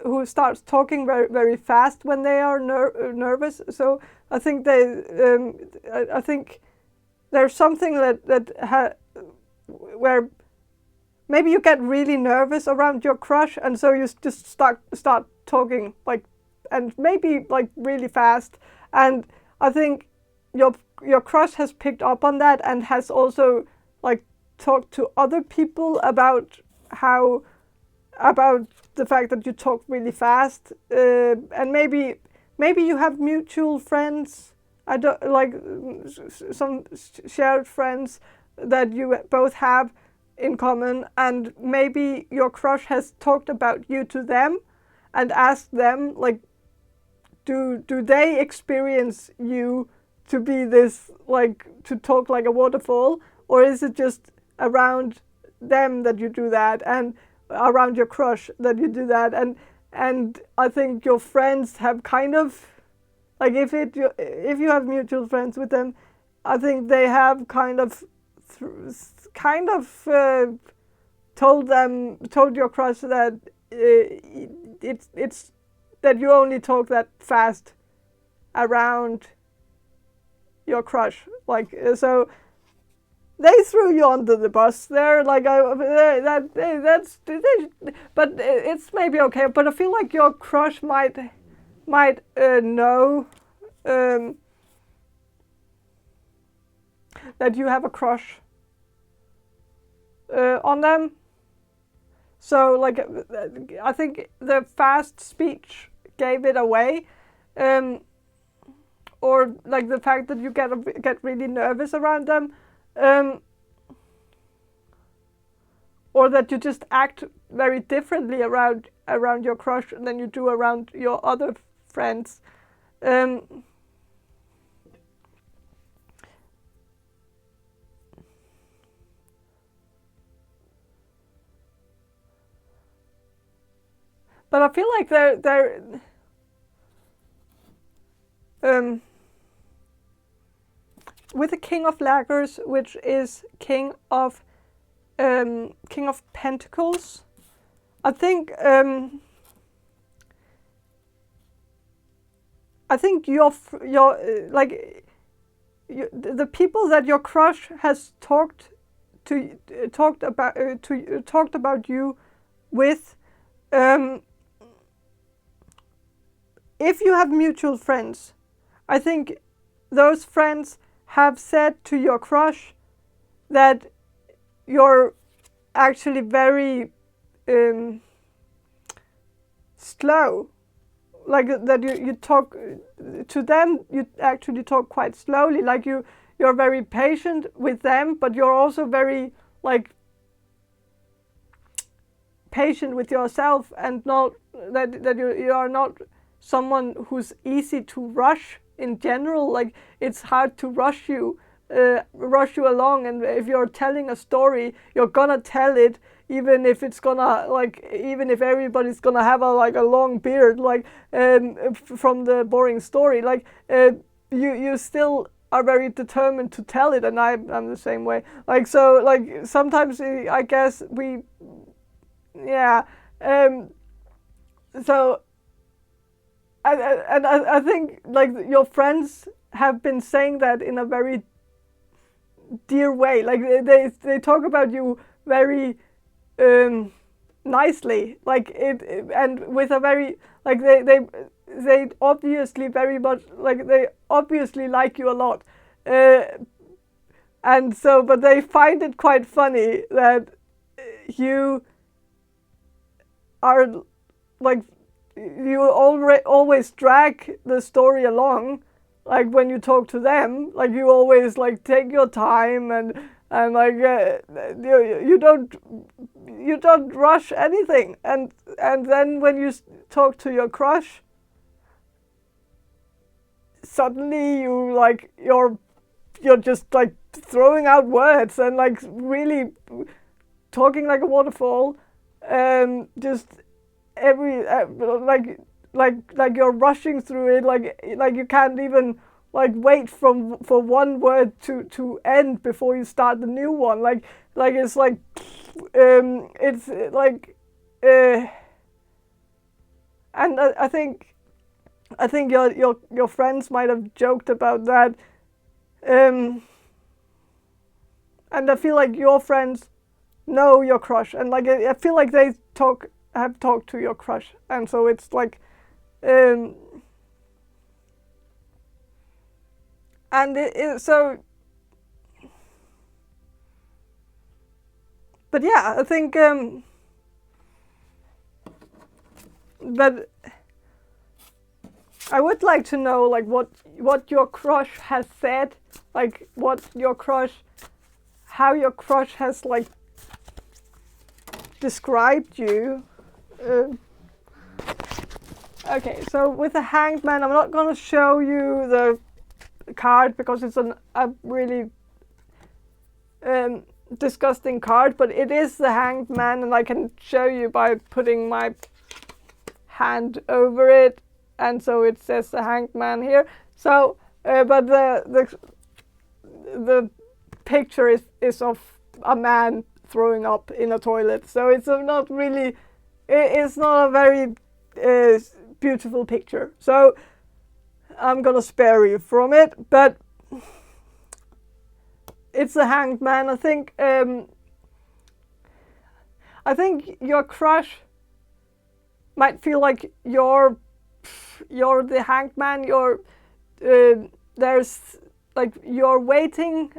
who starts talking very very fast when they are nervous. So I think I think there's something where maybe you get really nervous around your crush, and so you just start talking like, and maybe like really fast, and I think your crush has picked up on that and has also like talked to other people about the fact that you talk really fast, and maybe you have mutual friends. I don't like some shared friends that you both have in common, and maybe your crush has talked about you to them and asked them like, do they experience you to be this, like, to talk like a waterfall, or is it just around them that you do that, and around your crush that you do that, and I think your friends have kind of like, if you have mutual friends with them, I think they have kind of told your crush that it's that you only talk that fast around your crush, like, so they threw you under the bus there, like but it's maybe okay. But I feel like your crush might know that you have a crush on them. So like I think the fast speech gave it away, or like the fact that you get really nervous around them, or that you just act very differently around your crush than you do around your other friends. But I feel like they're with the King of Daggers, which is King of Pentacles, I think your like the people that your crush has talked about you with, if you have mutual friends, I think those friends have said to your crush that you're actually very slow, like that you talk to them, you actually talk quite slowly, like you're very patient with them, but you're also very like patient with yourself, and not that you are not someone who's easy to rush in general. Like it's hard to rush you rush you along, and if you're telling a story, you're gonna tell it, even if it's gonna even if everybody's gonna have a long beard, from the boring story, you still are very determined to tell it, and I'm the same way. Sometimes I guess we, yeah. So I think your friends have been saying that in a very dear way. They talk about you very nicely, and with a very they obviously very much they obviously like you a lot, and so but they find it quite funny that you are you always drag the story along, when you talk to them, you always take your time, and you don't rush anything, and then when you talk to your crush, suddenly you're just throwing out words and really talking like a waterfall, just every you're rushing through it, you can't even wait for one word to end before you start the new one, it's it's and I think your friends might have joked about that, and I feel like your friends know your crush, and I feel like they have talked to your crush, and so it's and so, but yeah, I think but I would like to know what your crush has said, how your crush has described you. Okay, so with the Hanged Man, I'm not going to show you the card because it's a really disgusting card, but it is the Hanged Man, and I can show you by putting my hand over it, and so it says the Hanged Man here. So, but the picture is of a man throwing up in a toilet, so it's not really, it's not a very beautiful picture. So I'm gonna spare you from it, but it's a Hanged Man. I think your crush might feel like you're the Hanged Man. There's you're waiting,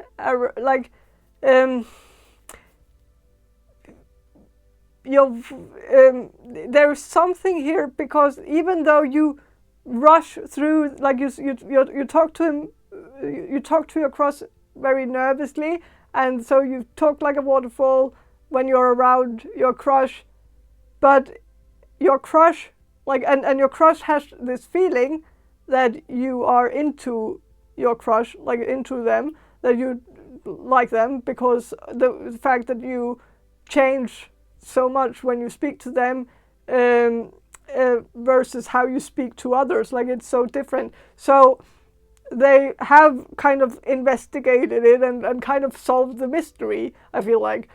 there's something here, because even though you rush through, you talk to him, you talk to your crush very nervously, and so you talk like a waterfall when you're around your crush, but your crush and your crush has this feeling that you are into your crush, into them, that you like them, because the fact that you change so much when you speak to them, versus how you speak to others, it's so different. So they have kind of investigated it and kind of solved the mystery, I feel like.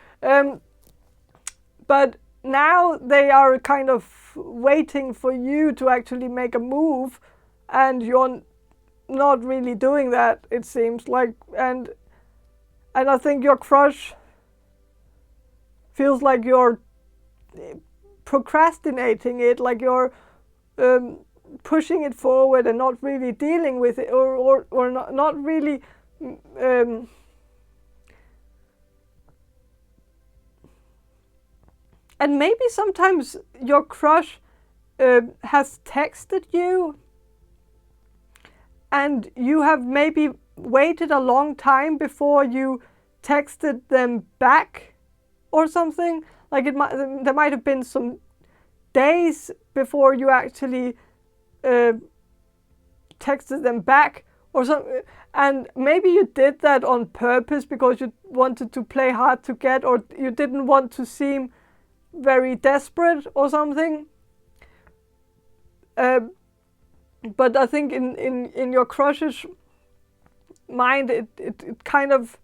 But now they are kind of waiting for you to actually make a move, and you're not really doing that, it seems like. And I think your crush feels like you're procrastinating it, you're pushing it forward and not really dealing with it, or not really and maybe sometimes your crush has texted you, and you have maybe waited a long time before you texted them back or something. There might have been some days before you actually texted them back or something, And maybe you did that on purpose because you wanted to play hard to get, or you didn't want to seem very desperate or something. But I think in your crush's mind, it kind of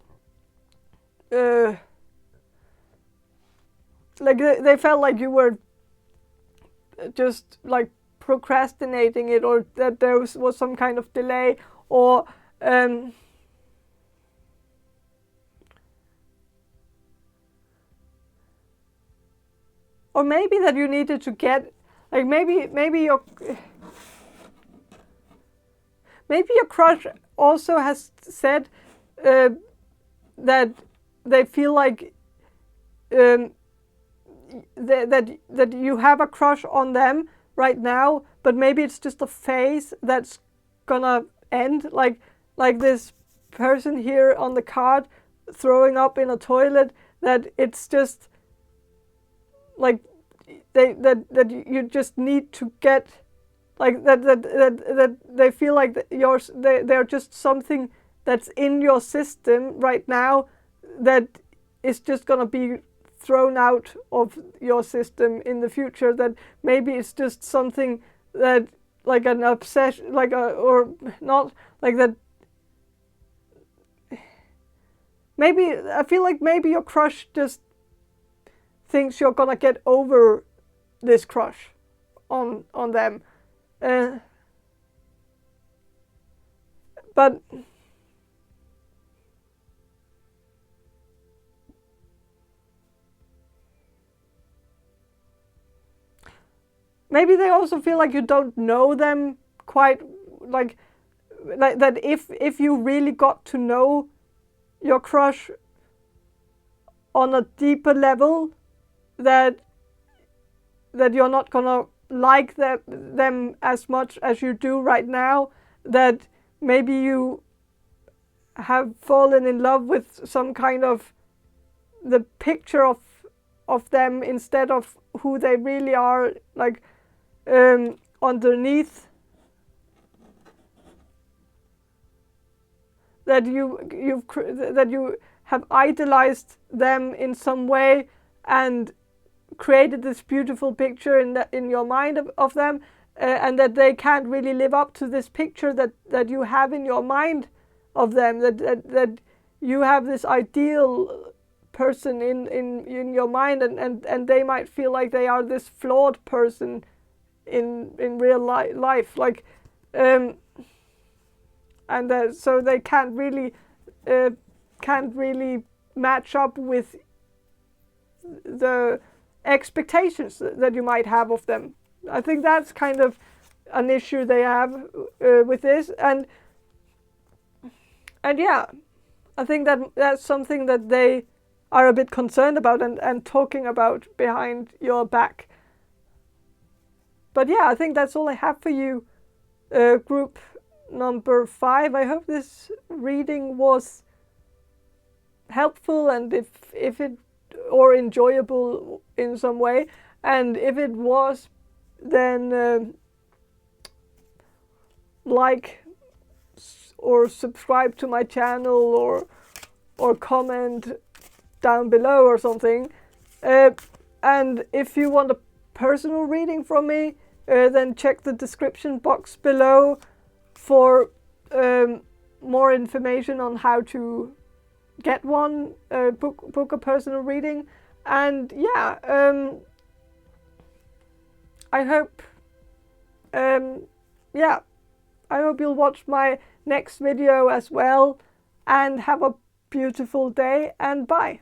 like they felt like you were just like procrastinating it, or that there was some kind of delay, or maybe that you needed to get, like maybe your crush also has said that they feel like that you have a crush on them right now, but maybe it's just a phase that's gonna end, like this person here on the card throwing up in a toilet, that it's just like that you just need to get, like that they feel like they're just something that's in your system right now that is just gonna be thrown out of your system in the future. That maybe it's just something that, like an obsession, like or not, like that. Maybe I feel like maybe your crush just thinks you're gonna get over this crush on them, but maybe they also feel like you don't know them quite, like that if you really got to know your crush on a deeper level, that you're not gonna like them as much as you do right now, that maybe you have fallen in love with some kind of the picture of them instead of who they really are, like underneath, that you have idolized them in some way and created this beautiful picture in your mind of them, and that they can't really live up to this picture that you have in your mind of them, that you have this ideal person in your mind, and they might feel like they are this flawed person in real life, like and so they can't really match up with the expectations that you might have of them. I think that's kind of an issue they have with this, and yeah, I think that's something that they are a bit concerned about and talking about behind your back. But yeah, I think that's all I have for you, group number 5. I hope this reading was helpful, and if it, or enjoyable in some way, and if it was, then like or subscribe to my channel, or comment down below or something, and if you want a personal reading from me, then check the description box below for more information on how to get one, book a personal reading. And yeah, I hope you'll watch my next video as well, and have a beautiful day, and bye.